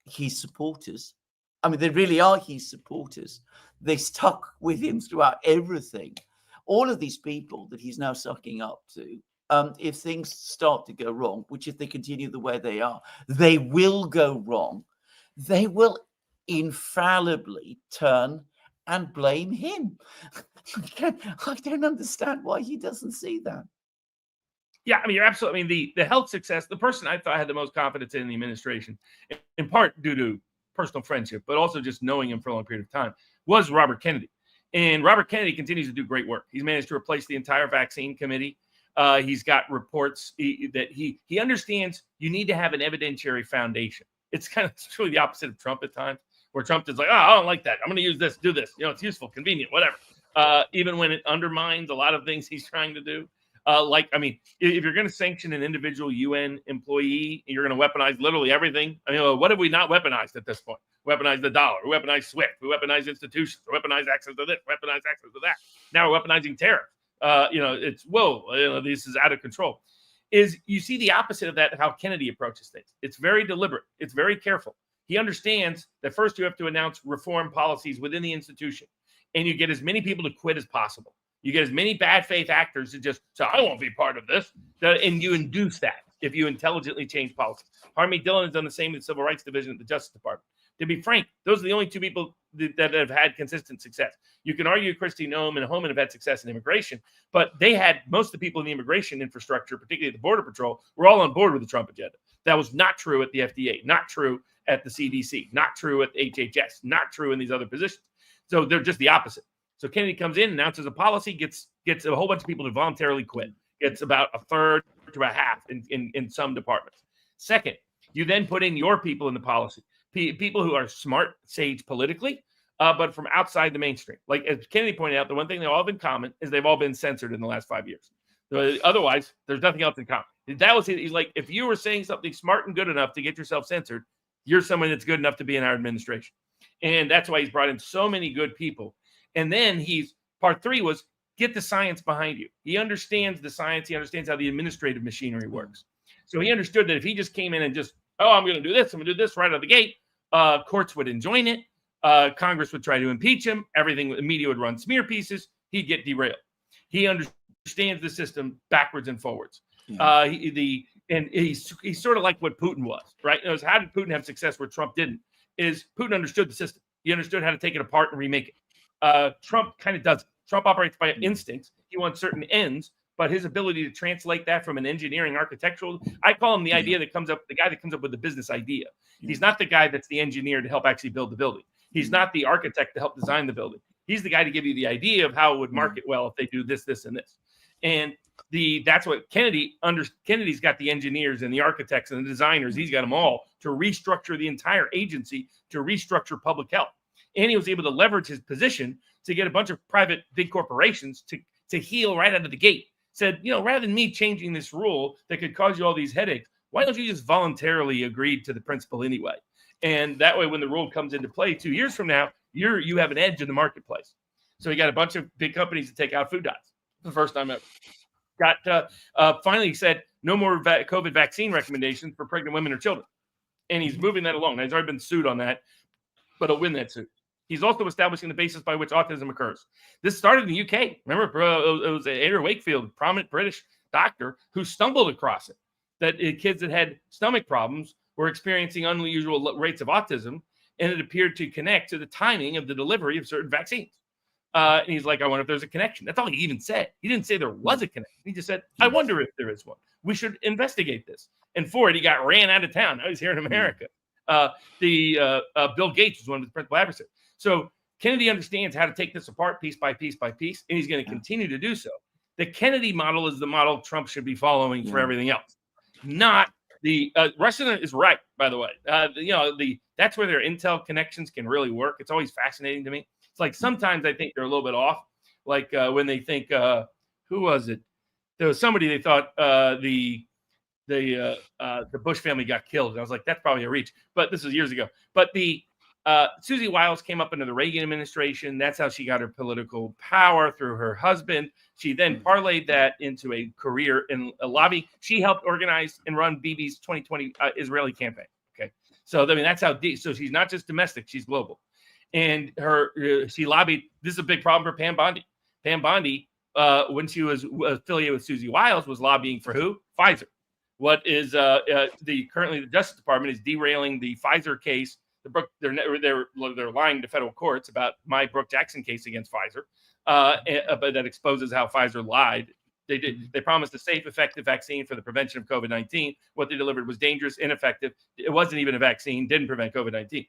his supporters. I mean, they really are his supporters. They stuck with him throughout everything. All of these people that he's now sucking up to, if things start to go wrong, which if they continue the way they are, they will go wrong. They will infallibly turn and blame him. I don't understand why he doesn't see that. Yeah, I mean, you're absolutely. I mean, the health success, the person I thought I had the most confidence in the administration, in part due to personal friendship, but also just knowing him for a long period of time, was Robert Kennedy. And Robert Kennedy continues to do great work. He's managed to replace the entire vaccine committee. He's got reports that he understands you need to have an evidentiary foundation. It's truly the opposite of Trump at times, where Trump is like, oh, I don't like that. I'm going to use this, do this. It's useful, convenient, whatever. Even when it undermines a lot of things he's trying to do. If you're going to sanction an individual UN employee, you're going to weaponize literally everything. I mean, what have we not weaponized at this point? Weaponize the dollar, we weaponize SWIFT, we weaponize institutions, we weaponize access to this, weaponize access to that. Now we're weaponizing tariffs. It's whoa, this is out of control. Is you see the opposite of that, how Kennedy approaches things. It's very deliberate. It's very careful. He understands that first you have to announce reform policies within the institution, and you get as many people to quit as possible. You get as many bad faith actors to just say, I won't be part of this. And you induce that if you intelligently change policy. Harvey Dillon has done the same in the Civil Rights Division at the Justice Department. To be frank, those are the only two people that have had consistent success. You can argue Kristi Noem and Homan have had success in immigration, but they had most of the people in the immigration infrastructure, particularly the Border Patrol, were all on board with the Trump agenda. That was not true at the FDA, not true at the CDC, not true at HHS, not true in these other positions. So they're just the opposite. So Kennedy comes in, announces a policy, gets a whole bunch of people to voluntarily quit. Gets about a third to a half in some departments. Second, you then put in your people in the policy, people who are smart, sage politically, but from outside the mainstream. Like as Kennedy pointed out, the one thing they all have in common is they've all been censored in the last 5 years. Otherwise, there's nothing else in common. That was he's like, if you were saying something smart and good enough to get yourself censored, you're someone that's good enough to be in our administration. And that's why he's brought in so many good people. And then part three was get the science behind you. He understands the science. He understands how the administrative machinery works. So he understood that if he just came in and just, I'm going to do this, I'm going to do this right out of the gate, courts would enjoin it. Congress would try to impeach him. Everything, the media would run smear pieces. He'd get derailed. He understands the system backwards and forwards. Yeah. He's sort of like what Putin was, right? How did Putin have success where Trump didn't? Is Putin understood the system. He understood how to take it apart and remake it. Trump kind of doesn't. Trump operates by instincts. He wants certain ends, but his ability to translate that from an engineering architectural, I call him the guy that comes up with the business idea. He's not the guy that's the engineer to help actually build the building. He's not the architect to help design the building. He's the guy to give you the idea of how it would market well if they do this, this, and this. And that's what Kennedy's got the engineers and the architects and the designers. He's got them all to restructure the entire agency, to restructure public health. And he was able to leverage his position to get a bunch of private big corporations to heal right out of the gate. Said, rather than me changing this rule that could cause you all these headaches, why don't you just voluntarily agree to the principle anyway? And that way, when the rule comes into play 2 years from now, you have an edge in the marketplace. So he got a bunch of big companies to take out food dyes. The first time ever. Finally said no more COVID vaccine recommendations for pregnant women or children. And he's moving that along. Now, he's already been sued on that, but he'll win that suit. He's also establishing the basis by which autism occurs. This started in the UK. Remember, it was Ada Wakefield, prominent British doctor, who stumbled across it, that kids that had stomach problems were experiencing unusual rates of autism, and it appeared to connect to the timing of the delivery of certain vaccines. And he's like, I wonder if there's a connection. That's all he even said. He didn't say there was a connection. He just said, I wonder if there is one. We should investigate this. And for it, he got ran out of town. Now he's here in America. Bill Gates was one of his principal adversaries. So Kennedy understands how to take this apart piece by piece by piece, and he's going to continue to do so. The Kennedy model is the model Trump should be following for everything else. Not the Russia is right, by the way. That's where their intel connections can really work. It's always fascinating to me. It's like sometimes I think they're a little bit off. Like when they think, who was it? There was somebody they thought the Bush family got killed. And I was like, that's probably a reach. But this was years ago. But Susie Wiles came up under the Reagan administration. That's how she got her political power through her husband. She then parlayed that into a career in a lobby. She helped organize and run Bibi's 2020 Israeli campaign. Okay, so I mean that's how deep. So she's not just domestic; she's global. And she lobbied. This is a big problem for Pam Bondi. Pam Bondi, when she was affiliated with Susie Wiles, was lobbying for who? Pfizer. What is currently the Justice Department is derailing the Pfizer case. They're lying to federal courts about my Brooke Jackson case against Pfizer, but that exposes how Pfizer lied They promised a safe, effective vaccine for the prevention of COVID-19. What they delivered was dangerous, ineffective. It wasn't even a vaccine, didn't prevent COVID-19.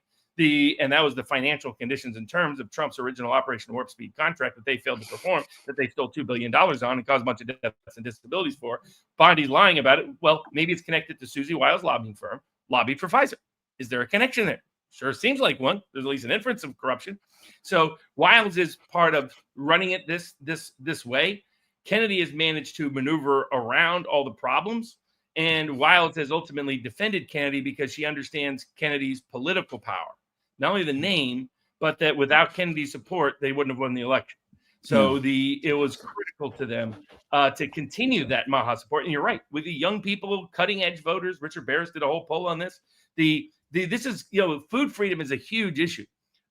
And that was the financial conditions in terms of Trump's original Operation Warp Speed contract that they failed to perform, that they stole $2 billion on and caused a bunch of deaths and disabilities for. Bondi's lying about it. Well, maybe it's connected to Susie Wiles' lobbying firm, lobbied for Pfizer. Is there a connection there? Sure seems like one. There's at least an inference of corruption. So Wiles is part of running it this way. Kennedy has managed to maneuver around all the problems. And Wiles has ultimately defended Kennedy because she understands Kennedy's political power. Not only the name, but that without Kennedy's support, they wouldn't have won the election. So it was critical to them to continue that Maha support. And you're right, with the young people, cutting edge voters, Richard Barris did a whole poll on this. This is, food freedom is a huge issue.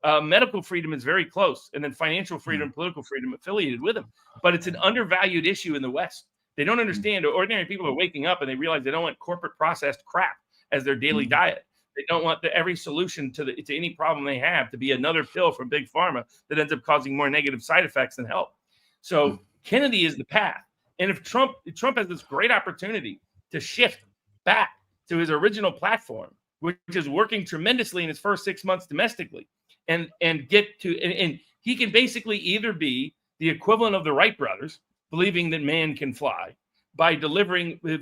Medical freedom is very close, and then financial freedom and political freedom affiliated with them. But it's an undervalued issue in the West. They don't understand. Ordinary people are waking up and they realize they don't want corporate processed crap as their daily diet. They don't want every solution to any problem they have to be another pill from big pharma that ends up causing more negative side effects than help. So Kennedy is the path. And if Trump has this great opportunity to shift back to his original platform, which is working tremendously in his first 6 months domestically, and he can basically either be the equivalent of the Wright brothers, believing that man can fly, by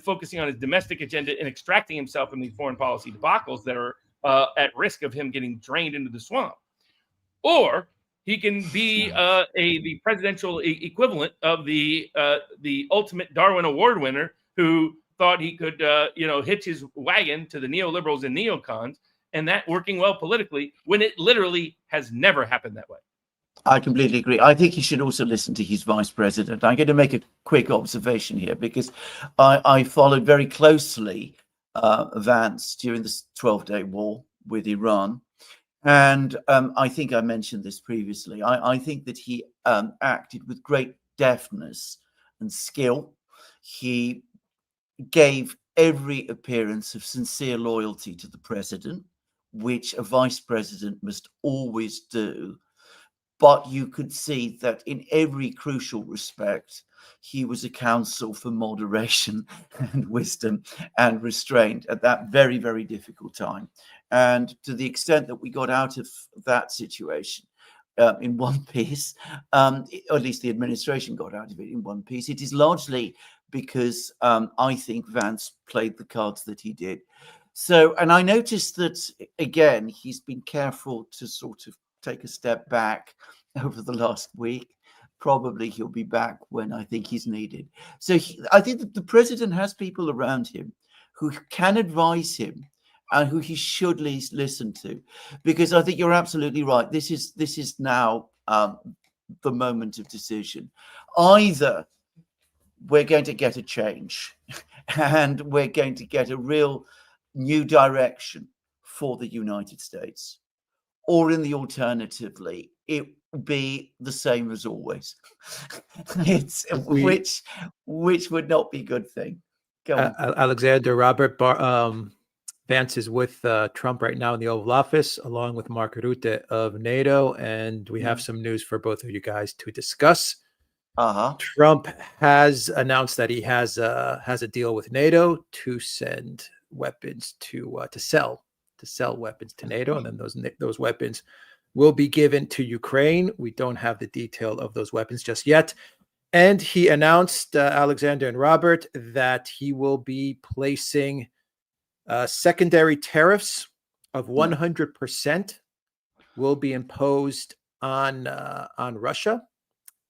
focusing on his domestic agenda and extracting himself from these foreign policy debacles that are at risk of him getting drained into the swamp. Or he can be the presidential equivalent of the ultimate Darwin Award winner who thought he could, hitch his wagon to the neoliberals and neocons, and that working well politically when it literally has never happened that way. I completely agree. I think he should also listen to his vice president. I'm going to make a quick observation here because I followed very closely Vance during this 12-day war with Iran. And I think I mentioned this previously. I think that he acted with great deftness and skill. He gave every appearance of sincere loyalty to the president, which a vice president must always do. But you could see that in every crucial respect, he was a counsel for moderation and wisdom and restraint at that very, very difficult time. And to the extent that we got out of that situation in one piece, or at least the administration got out of it in one piece, it is largely because I think Vance played the cards that he did. So, and I noticed that, again, he's been careful to sort of take a step back over the last week. Probably he'll be back when I think he's needed. So I think that the president has people around him who can advise him and who he should listen to, because I think you're absolutely right. This is now the moment of decision. Either we're going to get a change and we're going to get a real new direction for the United States, or in the alternatively, it will be the same as always. Which would not be a good thing. Go on. Alexander, Robert Vance is with Trump right now in the Oval Office, along with Mark Rutte of NATO, and we have some news for both of you guys to discuss. Trump has announced that he has a deal with NATO to send weapons to sell weapons to NATO, and then those weapons will be given to Ukraine. We don't have the detail of those weapons just yet. And he announced, Alexander and Robert, that he will be placing secondary tariffs of 100% will be imposed on Russia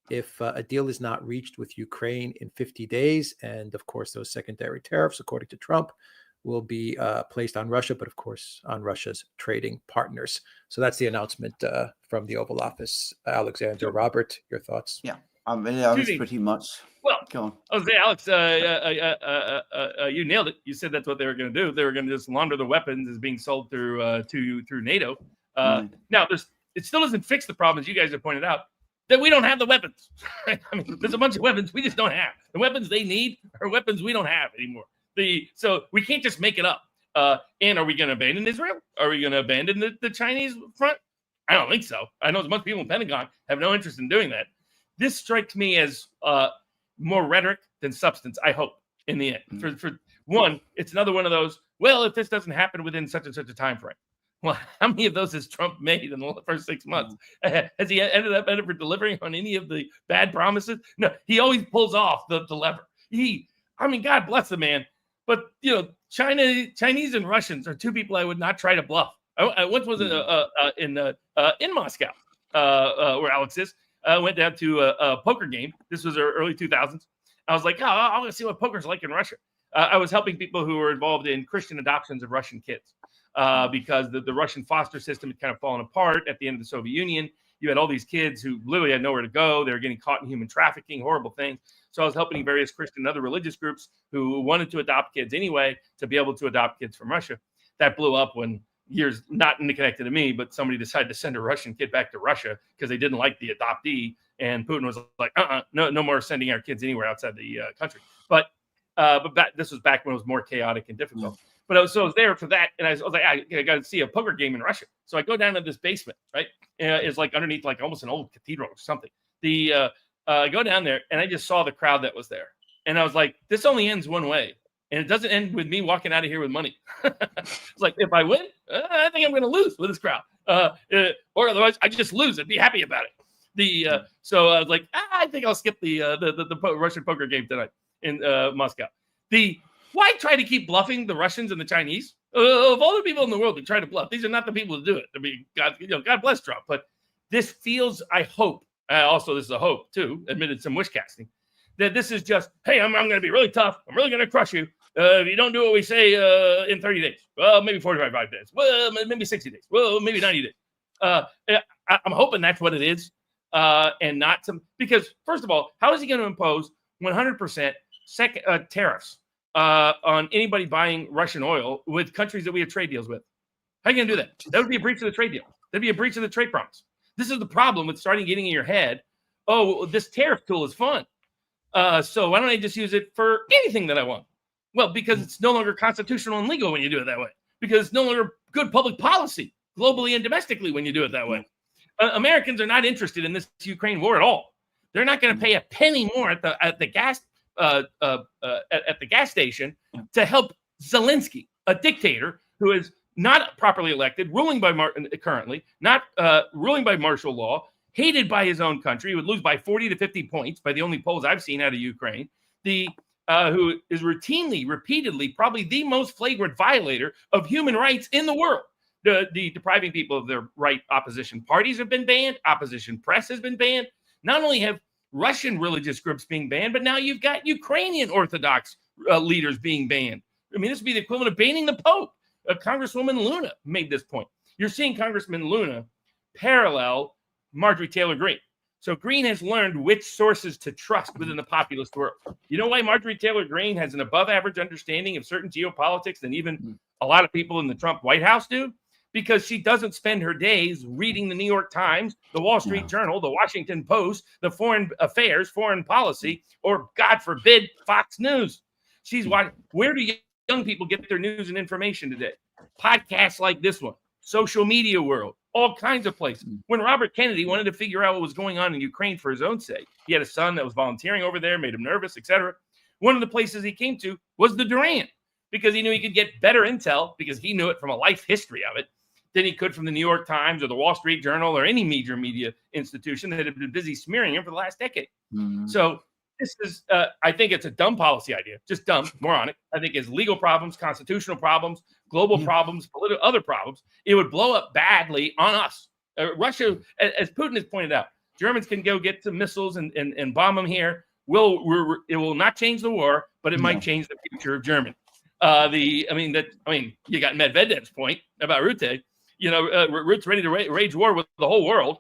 if a deal is not reached with Ukraine in 50 days. And of course, those secondary tariffs, according to Trump, will be placed on Russia, but of course on Russia's trading partners. So that's the announcement from the Oval Office. Alexander, Robert, your thoughts? Yeah, I was pretty much. Well, go on. I was saying, Alex, you nailed it. You said that's what they were going to do. They were going to just launder the weapons as being sold through NATO. Now, it still doesn't fix the problem, as you guys have pointed out, that we don't have the weapons. Right? I mean, there's a bunch of weapons we just don't have. The weapons they need are weapons we don't have anymore. So we can't just make it up. And are we going to abandon Israel? Are we going to abandon the Chinese front? I don't think so. I know as much people in the Pentagon have no interest in doing that. This strikes me as more rhetoric than substance, I hope, in the end. For one, it's another one of those, well, if this doesn't happen within such and such a time frame. Well, how many of those has Trump made in the first 6 months? Has he ended up delivering on any of the bad promises? No, he always pulls off the lever. God bless the man. But, Chinese and Russians are two people I would not try to bluff. I once was in Moscow, where Alex is. I went down to a poker game. This was early 2000s. I was like, I want to see what poker's like in Russia. I was helping people who were involved in Christian adoptions of Russian kids because the Russian foster system had kind of fallen apart at the end of the Soviet Union. You had all these kids who literally had nowhere to go. They were getting caught in human trafficking, horrible things. So I was helping various Christian and other religious groups who wanted to adopt kids anyway to be able to adopt kids from Russia. That blew up when years not connected to me, but somebody decided to send a Russian kid back to Russia because they didn't like the adoptee. And Putin was like, no more sending our kids anywhere outside the country. But this was back when it was more chaotic and difficult. But I was there for that. And I was like, I got to see a poker game in Russia. So I go down to this basement, right? It's like underneath like almost an old cathedral or something. I go down there and I just saw the crowd that was there. And I was like, this only ends one way. And it doesn't end with me walking out of here with money. It's like, if I win, I think I'm going to lose with this crowd. Or otherwise, I just lose and be happy about it. So I was like, I think I'll skip the Russian poker game tonight in Moscow. Why try to keep bluffing the Russians and the Chinese? Of all the people in the world who try to bluff, these are not the people to do it. I mean, God bless Trump. But this feels, I hope, also this is a hope too, admitted some wish casting, that this is just, hey, I'm going to be really tough. I'm really going to crush you. If you don't do what we say in 30 days, well, maybe 45 days, well, maybe 60 days, well, maybe 90 days. I'm hoping that's what it is, and not some, because first of all, how is he going to impose 100% tariffs on anybody buying Russian oil with countries that we have trade deals with? How are you going to do that? That would be a breach of the trade deal. That'd be a breach of the trade promise. This is the problem with starting getting in your head, oh, this tariff tool is fun. So why don't I just use it for anything that I want? Well, because it's no longer constitutional and legal when you do it that way. Because it's no longer good public policy globally and domestically when you do it that way. Americans are not interested in this Ukraine war at all. They're not going to pay a penny more at the gas station to help Zelensky, a dictator who is not properly elected, ruling by currently not ruling by martial law, hated by his own country, would lose by 40 to 50 points by the only polls I've seen out of Ukraine. Who is repeatedly, probably the most flagrant violator of human rights in the world. The depriving people of their right. Opposition parties have been banned. Opposition press has been banned. Not only have Russian religious groups being banned, but now you've got Ukrainian Orthodox leaders being banned. I mean, this would be the equivalent of banning the Pope. Congresswoman Luna made this point. You're seeing Congressman Luna parallel Marjorie Taylor Greene. So Greene has learned which sources to trust within the populist world. You know why Marjorie Taylor Greene has an above average understanding of certain geopolitics than even a lot of people in the Trump White House do? Because she doesn't spend her days reading the New York Times, the Wall Street Journal, the Washington Post, the Foreign Affairs, Foreign Policy, or God forbid, Fox News. She's watching. Where do young people get their news and information today? Podcasts like this one, social media world, all kinds of places. When Robert Kennedy wanted to figure out what was going on in Ukraine for his own sake, he had a son that was volunteering over there, made him nervous, etc. One of the places he came to was the Durand, because he knew he could get better intel, because he knew it from a life history of it, than he could from the New York Times or the Wall Street Journal or any major media institution that had been busy smearing him for the last decade. So this is, I think it's a dumb policy idea, just dumb, moronic. I think it's legal problems, constitutional problems, global problems, political other problems. It would blow up badly on us. Russia, as Putin has pointed out, Germans can go get some missiles and bomb them here. It will not change the war, but it might change the future of Germany. You got Medvedev's point about Rutte. Rutte's ready to wage war with the whole world.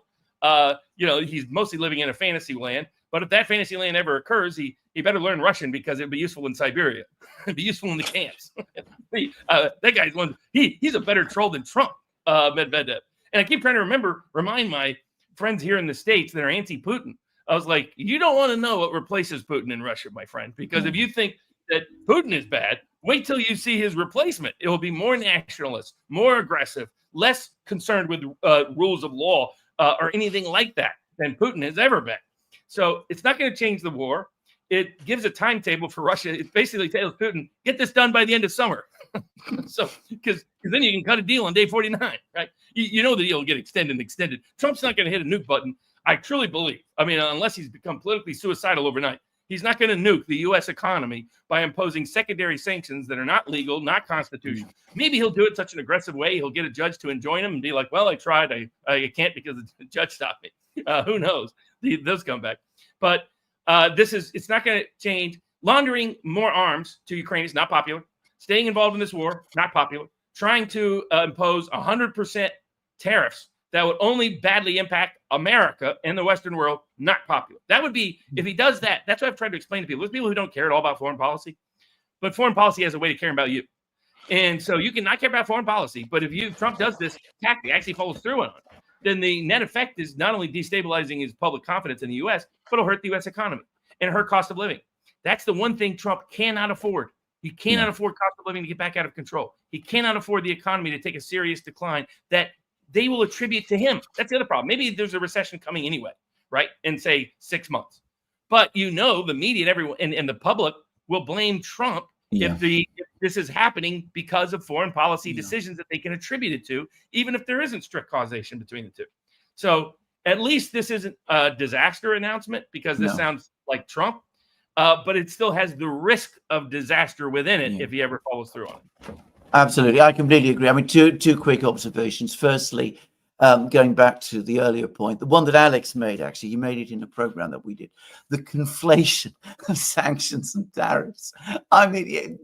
He's mostly living in a fantasy land. But if that fantasy land ever occurs, he better learn Russian, because it'd be useful in Siberia. It'd be useful in the camps. That guy's one. He's a better troll than Trump, Medvedev. And I keep trying to remind my friends here in the States that are anti-Putin. I was like, you don't want to know what replaces Putin in Russia, my friend, because if you think that Putin is bad, wait till you see his replacement. It will be more nationalist, more aggressive, less concerned with rules of law or anything like that than Putin has ever been. So it's not going to change the war. it gives a timetable for Russia. It basically tells Putin, get this done by the end of summer. So, because then you can cut a deal on day 49, right? You know the deal will get extended and extended. Trump's not going to hit a nuke button. I truly believe. I mean, unless he's become politically suicidal overnight, he's not going to nuke the U.S. economy by imposing secondary sanctions that are not legal, not constitutional. Maybe he'll do it such an aggressive way. He'll get a judge to enjoin him and be like, well, I tried. I can't because the judge stopped me. Who knows? Those come back. But it's not going to change. Laundering more arms to Ukraine is not popular. Staying involved in this war, not popular. Trying to impose 100% tariffs that would only badly impact America and the Western world, not popular. That would be, if he does that, that's what I've tried to explain to people. There's people who don't care at all about foreign policy, but foreign policy has a way to care about you. And so you can not care about foreign policy, but if Trump does this tactic, actually follows through on it, then the net effect is not only destabilizing his public confidence in the U.S., but it'll hurt the U.S. economy and hurt cost of living. That's the one thing Trump cannot afford. He cannot afford cost of living to get back out of control. He cannot afford the economy to take a serious decline that they will attribute to him. That's the other problem. Maybe there's a recession coming anyway, right? In say 6 months. But the media and everyone and the public will blame Trump if this is happening because of foreign policy decisions that they can attribute it to, even if there isn't strict causation between the two. So at least this isn't a disaster announcement because this sounds like Trump. But it still has the risk of disaster within it if he ever follows through on it. Absolutely. I completely agree. I mean, two quick observations. Firstly, going back to the earlier point, the one that Alex made, actually, he made it in a program that we did, the conflation of sanctions and tariffs. I mean,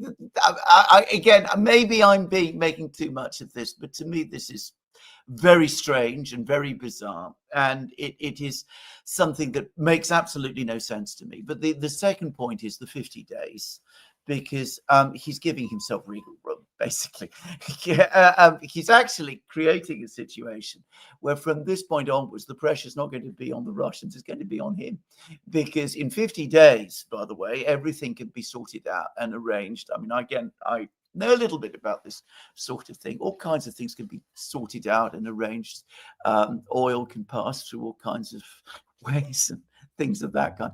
again, maybe I'm making too much of this, but to me, this is very strange and very bizarre, and it is something that makes absolutely no sense to me. But the second point is the 50 days, because he's giving himself legal room, basically. He's actually creating a situation where from this point onwards, the pressure is not going to be on the Russians, it's going to be on him. Because in 50 days, by the way, everything can be sorted out and arranged. I mean, again, I know a little bit about this sort of thing. All kinds of things can be sorted out and arranged. Oil can pass through all kinds of ways and things of that kind.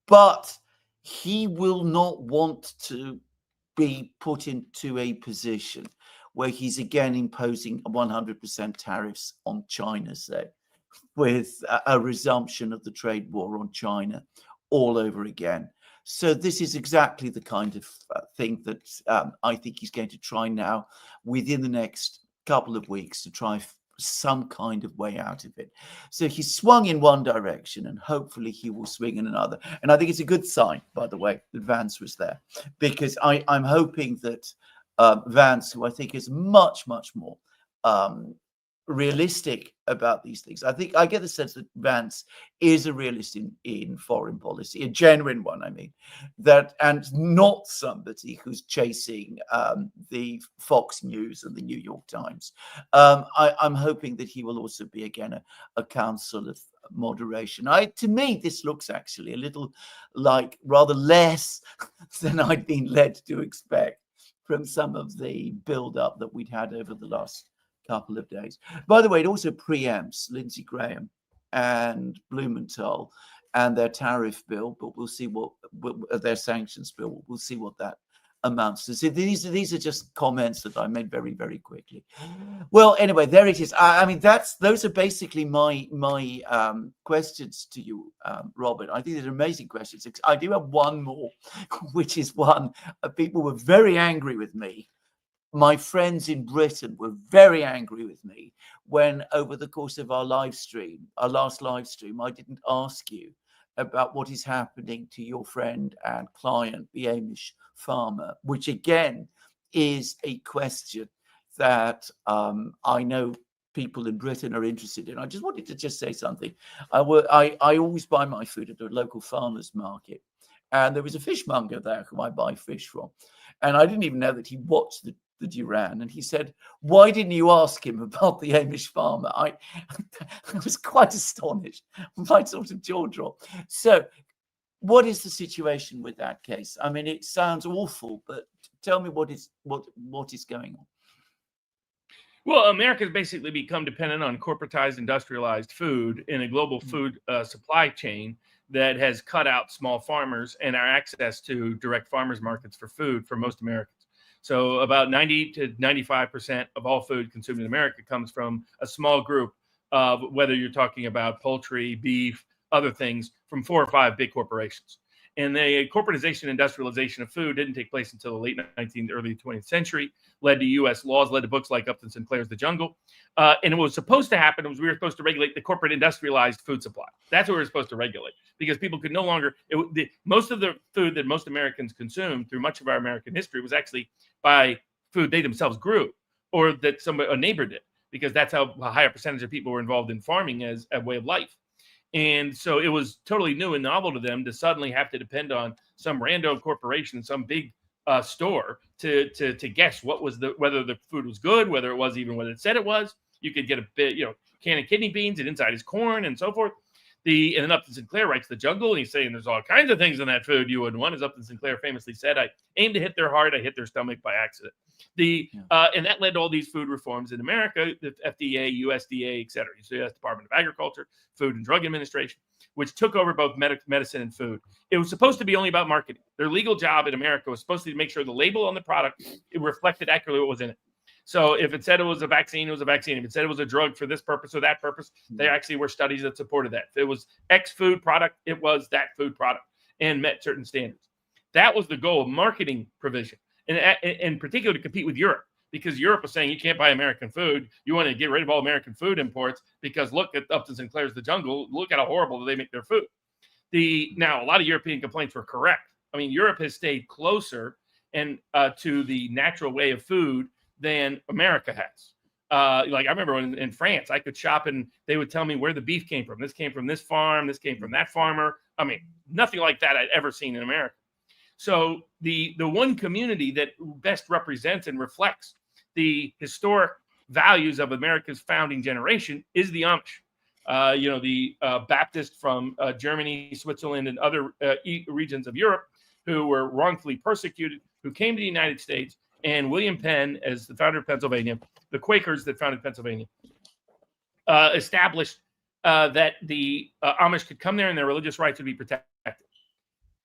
But he will not want to be put into a position where he's again imposing 100% tariffs on China, say, with a resumption of the trade war on China all over again. So this is exactly the kind of thing that I think he's going to try now within the next couple of weeks to try some kind of way out of it. So he swung in one direction and hopefully he will swing in another. And I think it's a good sign, by the way, that Vance was there, because I'm hoping that Vance, who I think is much, much more realistic about these things. I get the sense that Vance is a realist in foreign policy, a genuine one, I mean, that, and not somebody who's chasing the Fox News and the New York Times. I'm hoping that he will also be again a counsel of moderation. To me, this looks actually a little like rather less than I'd been led to expect from some of the build-up that we'd had over the last couple of days. By the way, it also preempts Lindsey Graham and Blumenthal and their tariff bill, but we'll see what their sanctions bill. We'll see what that amounts to. So these are just comments that I made very, very quickly. Well, anyway, there it is. I mean, those are basically my questions to you, Robert. I think they're amazing questions. I do have one more, which is one people were very angry with me. My friends in Britain were very angry with me when over the course of our last live stream, I didn't ask you about what is happening to your friend and client, the Amish farmer, which again is a question that I know people in Britain are interested in. I just wanted to say something. I always buy my food at a local farmer's market, and there was a fishmonger there who I buy fish from. And I didn't even know that he watched the Duran, and he said, why didn't you ask him about the Amish farmer? I was quite astonished. My sort of jaw dropped. So what is the situation with that case? I mean, it sounds awful, but tell me what is going on. Well, America's basically become dependent on corporatized, industrialized food in a global food supply chain that has cut out small farmers and our access to direct farmers markets for food for most Americans. So about 90 to 95% of all food consumed in America comes from a small group of, whether you're talking about poultry, beef, other things, from 4 or 5 big corporations. And the corporatization, industrialization of food didn't take place until the late 19th, early 20th century, led to U.S. laws, led to books like Upton Sinclair's The Jungle. And it was supposed to happen was we were supposed to regulate the corporate industrialized food supply. That's what we were supposed to regulate, because people could no longer, most of the food that most Americans consumed through much of our American history was actually by food they themselves grew or that a neighbor did, because that's how a higher percentage of people were involved in farming as a way of life. And so it was totally new and novel to them to suddenly have to depend on some rando corporation, some big store to guess whether the food was good, whether it was even what it said it was. You could get a bit, can of kidney beans and inside is corn and so forth. And then Upton Sinclair writes The Jungle, and he's saying there's all kinds of things in that food you wouldn't want. As Upton Sinclair famously said, I aim to hit their heart, I hit their stomach by accident. And that led to all these food reforms in America, the FDA, USDA, et cetera. So U.S. Department of Agriculture, Food and Drug Administration, which took over both medicine and food. It was supposed to be only about marketing. Their legal job in America was supposed to make sure the label on the product, it reflected accurately what was in it. So if it said it was a vaccine, it was a vaccine. If it said it was a drug for this purpose or that purpose, there actually were studies that supported that. If it was X food product, it was that food product and met certain standards. That was the goal of marketing provision, and in particular to compete with Europe, because Europe was saying you can't buy American food. You want to get rid of all American food imports because look at Upton Sinclair's The Jungle. Look at how horrible they make their food. Now, a lot of European complaints were correct. I mean, Europe has stayed closer and to the natural way of food than America has. Like I remember when in France, I could shop and they would tell me where the beef came from. This came from this farm. This came from that farmer. I mean, nothing like that I'd ever seen in America. So the one community that best represents and reflects the historic values of America's founding generation is the Amish. The Baptists from Germany, Switzerland, and other regions of Europe who were wrongfully persecuted, who came to the United States, and William Penn, as the founder of Pennsylvania, the Quakers that founded Pennsylvania, established that the Amish could come there and their religious rights would be protected.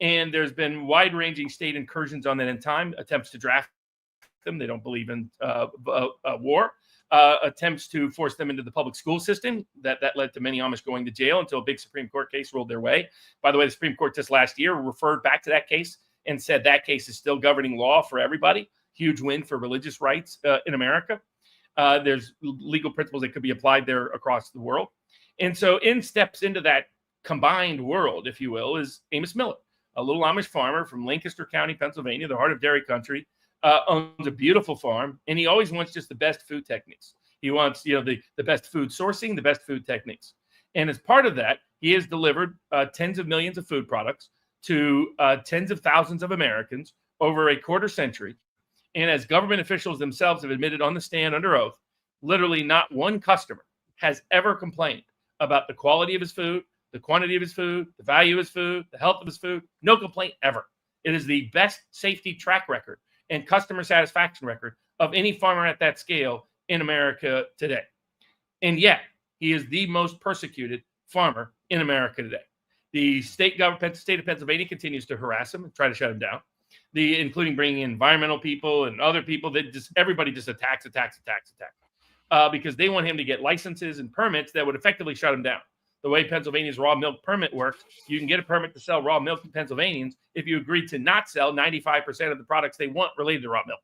And there's been wide-ranging state incursions on that in time, attempts to draft them. They don't believe in war. Attempts to force them into the public school system. That led to many Amish going to jail until a big Supreme Court case ruled their way. By the way, the Supreme Court just last year referred back to that case and said that case is still governing law for everybody. Huge win for religious rights in America. There's legal principles that could be applied there across the world. And so in steps into that combined world, if you will, is Amos Miller, a little Amish farmer from Lancaster County, Pennsylvania, the heart of dairy country, owns a beautiful farm, and he always wants just the best food techniques. He wants, the best food sourcing, the best food techniques. And as part of that, he has delivered tens of millions of food products to tens of thousands of Americans over a quarter century. And as government officials themselves have admitted on the stand under oath, literally not one customer has ever complained about the quality of his food, the quantity of his food, the value of his food, the health of his food. No complaint ever. It is the best safety track record and customer satisfaction record of any farmer at that scale in America today. And yet, he is the most persecuted farmer in America today. The state of Pennsylvania continues to harass him and try to shut him down. Including bringing in environmental people and other people that everybody attacks, because they want him to get licenses and permits that would effectively shut him down. The way Pennsylvania's raw milk permit works, you can get a permit to sell raw milk to Pennsylvanians if you agree to not sell 95% of the products they want related to raw milk.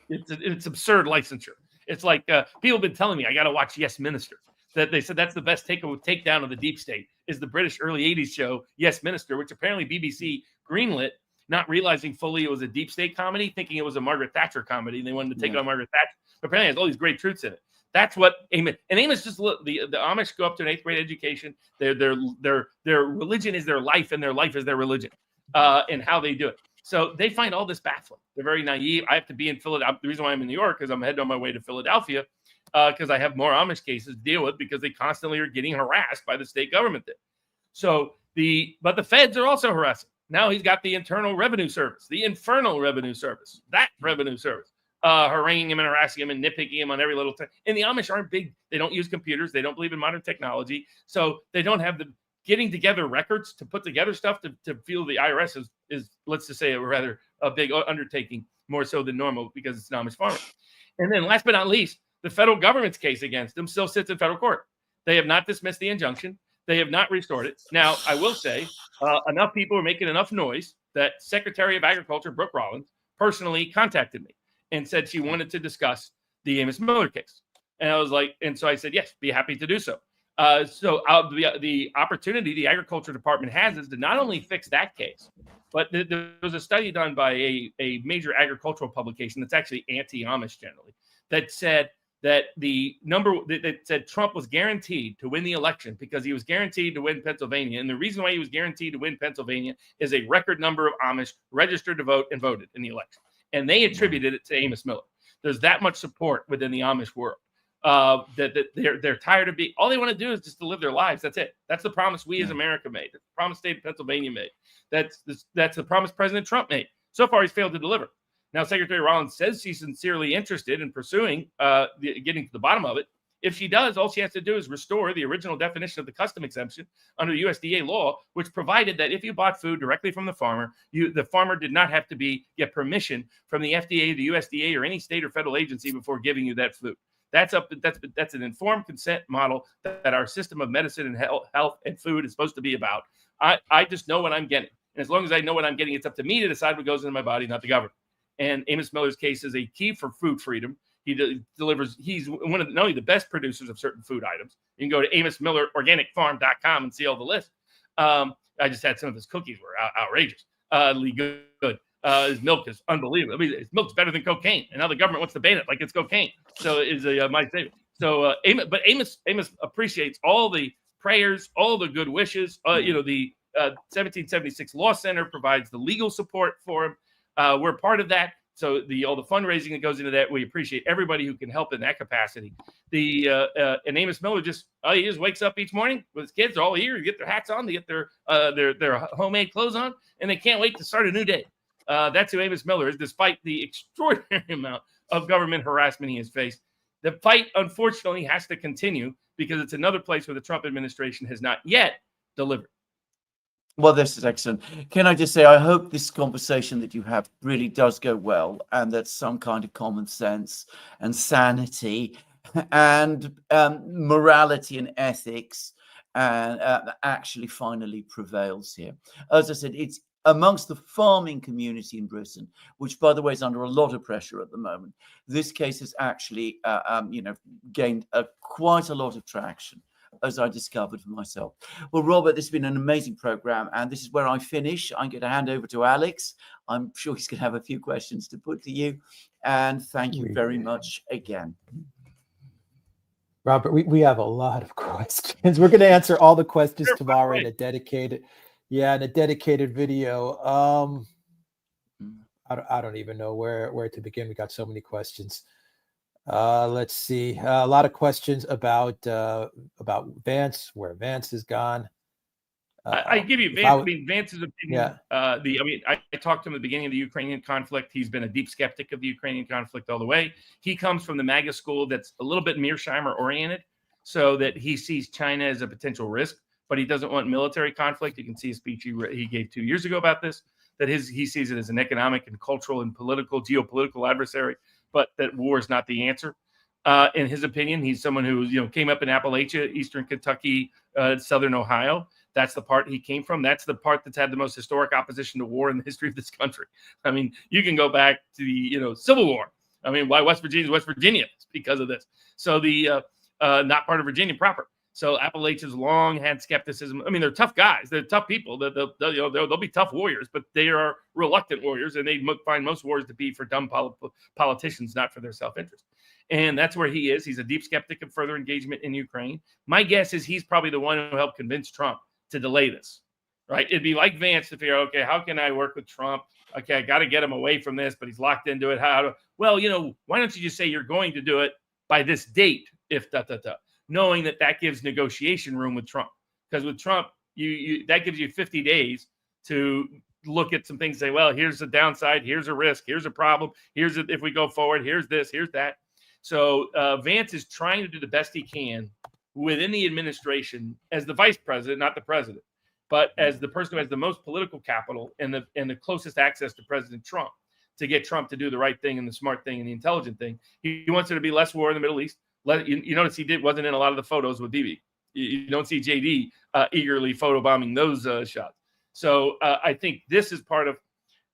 It's absurd licensure. It's like people have been telling me I got to watch Yes Minister. That they said that's the best takedown of the deep state is the British early 80s show Yes Minister, which apparently BBC greenlit, not realizing fully it was a deep state comedy, thinking it was a Margaret Thatcher comedy. And they wanted to take on Margaret Thatcher. But apparently it has all these great truths in it. That's what Amos, and Amos just look, the Amish go up to an 8th grade education. Their religion is their life and their life is their religion, and how they do it. So they find all this baffling. They're very naive. I have to be in Philadelphia. The reason why I'm in New York is I'm heading on my way to Philadelphia because I have more Amish cases to deal with because they constantly are getting harassed by the state government there. But the feds are also harassing. Now he's got the Internal Revenue Service, the Infernal Revenue Service, that revenue service, haranguing him and harassing him and nitpicking him on every little thing. And the Amish aren't big. They don't use computers. They don't believe in modern technology. So they don't have getting together records to put together stuff to feel the IRS is let's just say a big undertaking, more so than normal because it's an Amish farmer. And then last but not least, the federal government's case against them still sits in federal court. They have not dismissed the injunction. They have not restored it. Now, I will say enough people are making enough noise that Secretary of Agriculture, Brooke Rollins, personally contacted me and said she wanted to discuss the Amos Miller case. And I was like, and so I said, yes, be happy to do so. The opportunity the Agriculture Department has is to not only fix that case, but there was a study done by a major agricultural publication that's actually anti-Amish generally that said that that said Trump was guaranteed to win the election because he was guaranteed to win Pennsylvania. And the reason why he was guaranteed to win Pennsylvania is a record number of Amish registered to vote and voted in the election. And they attributed it to Amos Miller. There's that much support within the Amish world. That they're tired of being, all they want to do is just to live their lives. That's it. That's the promise we as America made. That's the promise state of Pennsylvania made. That's the promise President Trump made. So far, he's failed to deliver. Now, Secretary Rollins says she's sincerely interested in pursuing getting to the bottom of it. If she does, all she has to do is restore the original definition of the custom exemption under USDA law, which provided that if you bought food directly from the farmer, the farmer did not have to get permission from the FDA, the USDA, or any state or federal agency before giving you that food. That's an informed consent model that our system of medicine and health and food is supposed to be about. I just know what I'm getting. And as long as I know what I'm getting, it's up to me to decide what goes into my body, not the government. And Amos Miller's case is a key for food freedom. He delivers, he's one of not only the best producers of certain food items. You can go to AmosMillerOrganicFarm.com and see all the list. I just had some of his cookies were outrageous. Good. His milk is unbelievable. I mean, his milk's better than cocaine, and now the government wants to ban it like it's cocaine. So it's my statement. So Amos appreciates all the prayers, all the good wishes. The 1776 Law Center provides the legal support for him. We're part of that. So all the fundraising that goes into that, we appreciate everybody who can help in that capacity. And Amos Miller he just wakes up each morning with his kids. They're all here to get their hats on, to get their homemade clothes on, and they can't wait to start a new day. That's who Amos Miller is, despite the extraordinary amount of government harassment he has faced. The fight, unfortunately, has to continue because it's another place where the Trump administration has not yet delivered. Well, this is excellent. Can I just say, I hope this conversation that you have really does go well, and that some kind of common sense and sanity and morality and ethics actually finally prevails here. As I said, it's amongst the farming community in Britain, which, by the way, is under a lot of pressure at the moment. This case has actually, gained quite a lot of traction, as I discovered for myself. Well, Robert, this has been an amazing program, and this is where I finish. I'm going to hand over to Alex. I'm sure he's going to have a few questions to put to you, and thank you very much again. Robert, we have a lot of questions. We're going to answer all the questions tomorrow in a dedicated video. I don't even know where to begin. We got so many questions. Let's see. A lot of questions about Vance, where Vance has gone. I give you Vance. Vance's opinion. Yeah. I talked to him at the beginning of the Ukrainian conflict. He's been a deep skeptic of the Ukrainian conflict all the way. He comes from the MAGA school that's a little bit Mearsheimer oriented, so that he sees China as a potential risk, but he doesn't want military conflict. You can see a speech he gave 2 years ago about this, that he sees it as an economic and cultural and geopolitical adversary, but that war is not the answer. In his opinion, he's someone who came up in Appalachia, Eastern Kentucky, Southern Ohio. That's the part he came from. That's the part that's had the most historic opposition to war in the history of this country. I mean, you can go back to the Civil War. I mean, why West Virginia is West Virginia? It's because of this. So not part of Virginia proper. So Appalachia's long had skepticism. I mean, they're tough guys. They're tough people. They'll be tough warriors, but they are reluctant warriors, and they find most wars to be for dumb politicians, not for their self-interest. And that's where he is. He's a deep skeptic of further engagement in Ukraine. My guess is he's probably the one who helped convince Trump to delay this, right? It'd be like Vance to figure, okay, how can I work with Trump? Okay, I got to get him away from this, but he's locked into it. Why don't you just say you're going to do it by this date, if knowing that gives negotiation room with Trump. Because with Trump, that gives you 50 days to look at some things, say, well, here's a downside, here's a risk, here's a problem, if we go forward, here's this, here's that. So Vance is trying to do the best he can within the administration as the vice president, not the president, but as the person who has the most political capital and the closest access to President Trump to get Trump to do the right thing and the smart thing and the intelligent thing. He wants there to be less war in the Middle East. You notice he wasn't in a lot of the photos with Bibi. You don't see JD eagerly photobombing those shots. So I think this is part of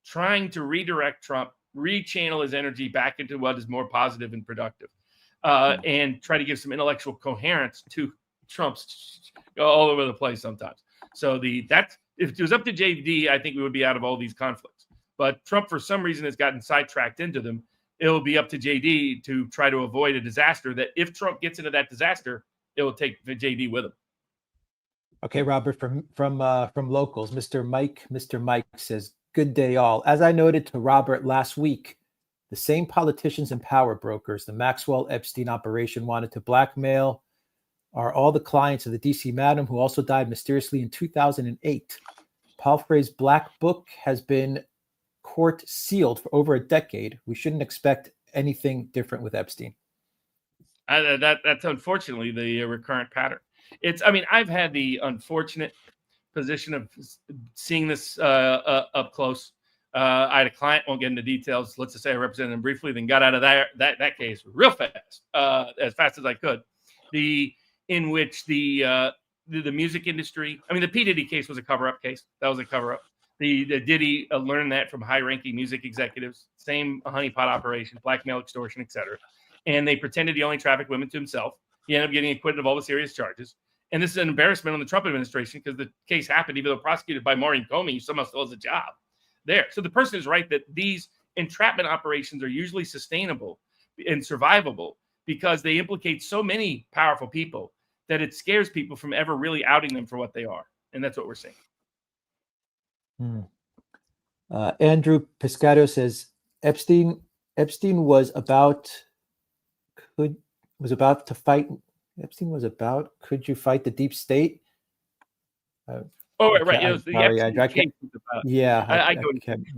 trying to redirect Trump, rechannel his energy back into what is more positive and productive, and try to give some intellectual coherence to Trump's all over the place sometimes. So if it was up to JD, I think we would be out of all these conflicts. But Trump, for some reason, has gotten sidetracked into them. It'll be up to JD to try to avoid a disaster that if Trump gets into that disaster, it will take JD with him. Okay, Robert, from locals, Mr. Mike says, good day all. As I noted to Robert last week, the same politicians and power brokers, the Maxwell-Epstein operation, wanted to blackmail are all the clients of the DC madam who also died mysteriously in 2008. Paul Frey's Black Book has been court sealed for over a decade. We shouldn't expect anything different with Epstein. That's unfortunately the recurrent pattern. I've had the unfortunate position of seeing this up close. I had a client, won't get into details. Let's just say I represented him briefly, then got out of that case real fast, as fast as I could. In which the music industry, the P. Diddy case was a cover-up case. That was a cover-up. The Diddy learned that from high-ranking music executives. Same honeypot operation, blackmail, extortion, etc. And they pretended he only trafficked women to himself. He ended up getting acquitted of all the serious charges. And this is an embarrassment on the Trump administration because the case happened even though prosecuted by Maureen Comey, who somehow still has a job there. So the person is right that these entrapment operations are usually sustainable and survivable because they implicate so many powerful people that it scares people from ever really outing them for what they are. And that's what we're seeing. Andrew Piscato says Epstein was about to fight. Epstein was about, could you fight the deep state? Right.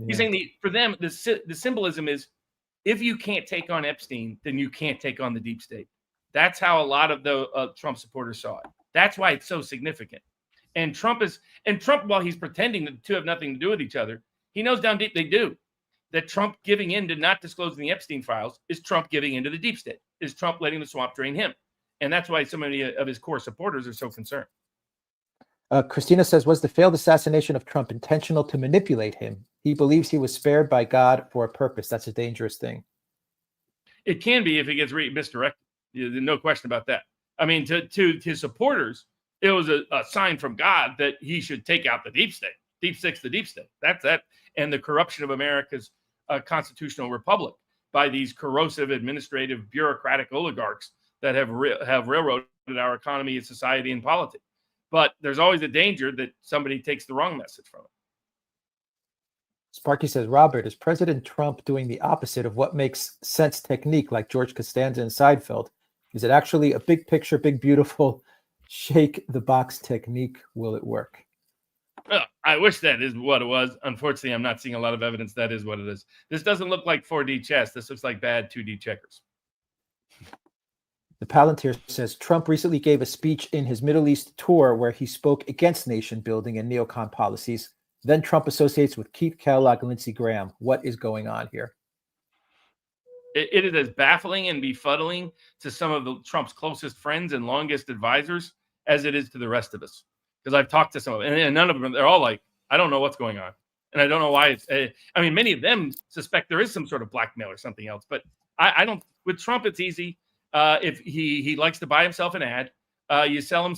He's saying for them, the symbolism is if you can't take on Epstein, then you can't take on the deep state. That's how a lot of the Trump supporters saw it. That's why it's so significant. And Trump, while he's pretending that the two have nothing to do with each other, he knows down deep they do. That Trump giving in to not disclosing the Epstein files is Trump giving into the deep state. Is Trump letting the swamp drain him? And that's why so many of his core supporters are so concerned. Christina says, was the failed assassination of Trump intentional to manipulate him? He believes he was spared by God for a purpose. That's a dangerous thing. It can be if it gets misdirected. No question about that. To his supporters, it was a sign from God that he should take out the deep state. Deep state's the deep state. That's that. And the corruption of America's constitutional republic by these corrosive administrative bureaucratic oligarchs that have railroaded our economy and society and politics. But there's always a danger that somebody takes the wrong message from it. Sparky says, Robert, is President Trump doing the opposite of what makes sense technique like George Costanza and Seinfeld? Is it actually a big picture, big, beautiful, shake the box technique? Will it work? Well, I wish that is what it was. Unfortunately, I'm not seeing a lot of evidence that is what it is. This doesn't look like 4D chess. This looks like bad 2D checkers. The Palantir says Trump recently gave a speech in his Middle East tour where he spoke against nation building and neocon policies. Then Trump associates with Keith Kellogg and Lindsey Graham. What is going on here? It is as baffling and befuddling to some of Trump's closest friends and longest advisors as it is to the rest of us. Because I've talked to some of them, and none of them, they're all like, I don't know what's going on. And I don't know why it's, many of them suspect there is some sort of blackmail or something else. But I don't, with Trump, it's easy. If he likes to buy himself an ad, you sell him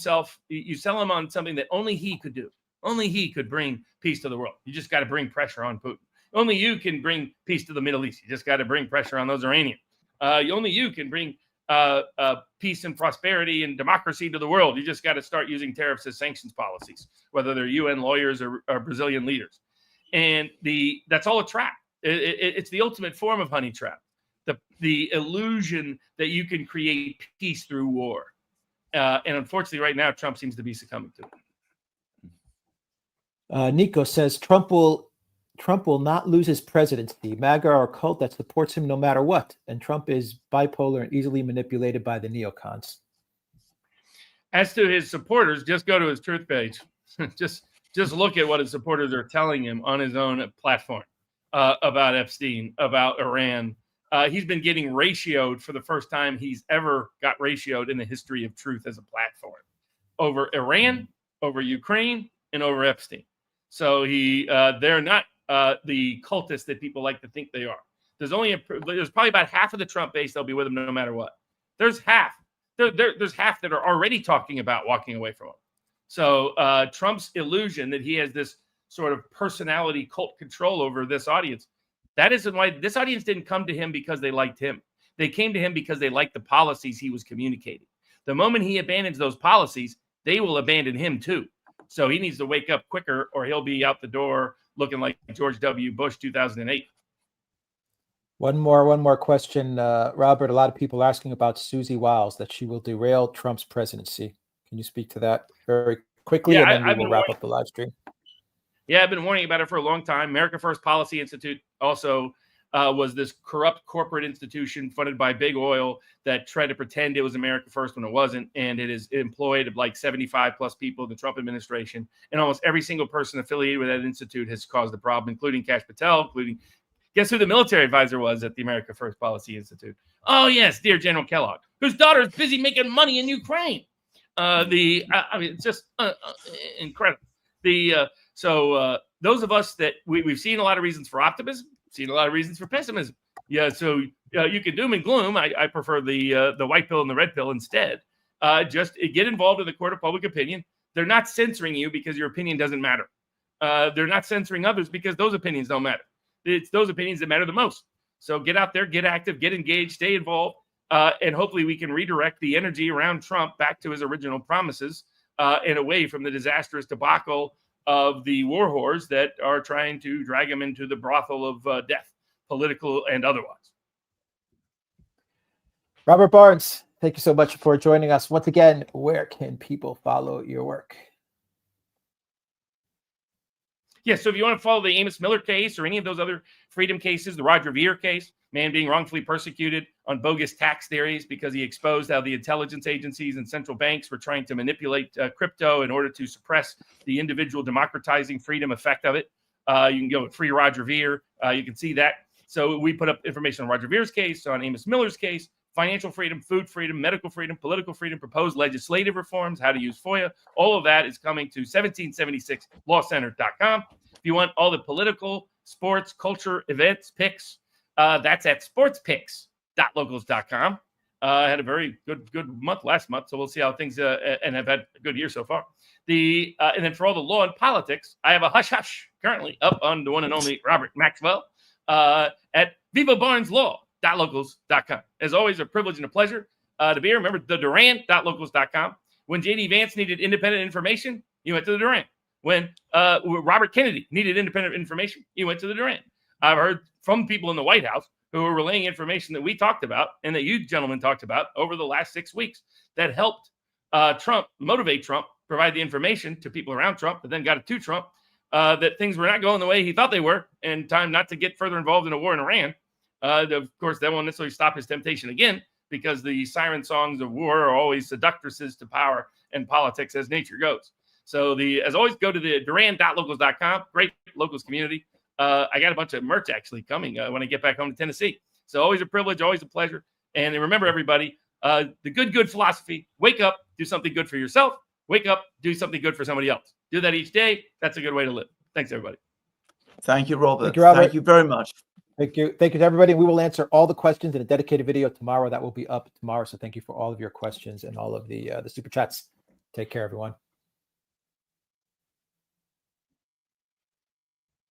on something that only he could do. Only he could bring peace to the world. You just got to bring pressure on Putin. Only you can bring peace to the Middle East. You just got to bring pressure on those Iranians. Only you can bring peace and prosperity and democracy to the world. You just got to start using tariffs as sanctions policies, whether they're UN lawyers or Brazilian leaders. And that's all a trap. It's the ultimate form of honey trap. The illusion that you can create peace through war. And unfortunately, right now, Trump seems to be succumbing to it. Nico says Trump will not lose his presidency. MAGA are a cult that supports him no matter what. And Trump is bipolar and easily manipulated by the neocons. As to his supporters, just go to his truth page. just look at what his supporters are telling him on his own platform about Epstein, about Iran. He's been getting ratioed for the first time he's ever got ratioed in the history of truth as a platform over Iran, over Ukraine, and over Epstein. So they're not the cultists that people like to think they are. There's probably about half of the Trump base that'll be with him no matter what. There's half. There's half that are already talking about walking away from him. So Trump's illusion that he has this sort of personality cult control over this audience, that isn't why this audience didn't come to him because they liked him. They came to him because they liked the policies he was communicating. The moment he abandons those policies, they will abandon him too. So he needs to wake up quicker or he'll be out the door looking like George W. Bush 2008. One more question, Robert. A lot of people are asking about Susie Wiles, that she will derail Trump's presidency. Can you speak to that very quickly, and then we will wrap up the live stream? Yeah, I've been warning about it for a long time. America First Policy Institute also was this corrupt corporate institution funded by big oil that tried to pretend it was America First when it wasn't, and it is employed like 75 plus people in the Trump administration, and almost every single person affiliated with that institute has caused a problem, including Kash Patel, including guess who the military advisor was at the America First Policy Institute? Oh yes, dear General Kellogg, whose daughter is busy making money in Ukraine. I mean, it's just incredible. So those of us that we've seen a lot of reasons for optimism, seen a lot of reasons for pessimism. Yeah, so you can doom and gloom. I prefer the white pill and the red pill instead. Just get involved in the court of public opinion. They're not censoring you because your opinion doesn't matter. They're not censoring others because those opinions don't matter. It's those opinions that matter the most. So get out there, get active, get engaged, stay involved, and hopefully we can redirect the energy around Trump back to his original promises and away from the disastrous debacle of the war whores that are trying to drag him into the brothel of death, political and otherwise. Robert Barnes, thank you so much for joining us. Once again, where can people follow your work? Yeah, so if you want to follow the Amos Miller case or any of those other freedom cases, the Roger Ver case, man being wrongfully persecuted on bogus tax theories because he exposed how the intelligence agencies and central banks were trying to manipulate crypto in order to suppress the individual democratizing freedom effect of it. You can go with Free Roger Ver. You can see that. So we put up information on Roger Ver's case, on Amos Miller's case, financial freedom, food freedom, medical freedom, political freedom, proposed legislative reforms, how to use FOIA. All of that is coming to 1776lawcenter.com. If you want all the political, sports, culture, events, picks, that's at sportspicks.locals.com. I had a very good month last month, so we'll see how things and have had a good year so far. And then for all the law and politics, I have a hush hush currently up on the one and only Robert Maxwell at vivabarneslaw.locals.com. As always, a privilege and a pleasure to be here. Remember, the Durant.locals.com. When J.D. Vance needed independent information, he went to the Durant. When Robert Kennedy needed independent information, he went to the Durant. I've heard from people in the White House who are relaying information that we talked about and that you gentlemen talked about over the last 6 weeks that helped motivate Trump, provide the information to people around Trump, that then got it to Trump, that things were not going the way he thought they were, and time not to get further involved in a war in Iran. Of course, that won't necessarily stop his temptation again, because the siren songs of war are always seductresses to power and politics as nature goes. So as always, go to the Duran.locals.com. Great locals community. I got a bunch of merch actually coming when I get back home to Tennessee. So always a privilege, always a pleasure. And remember, everybody, the good philosophy: wake up, do something good for yourself. Wake up, do something good for somebody else. Do that each day. That's a good way to live. Thanks, everybody. Thank you, Robert. Thank you, Robert. Thank you very much. Thank you to everybody. We will answer all the questions in a dedicated video tomorrow. That will be up tomorrow. So thank you for all of your questions and all of the super chats. Take care, everyone.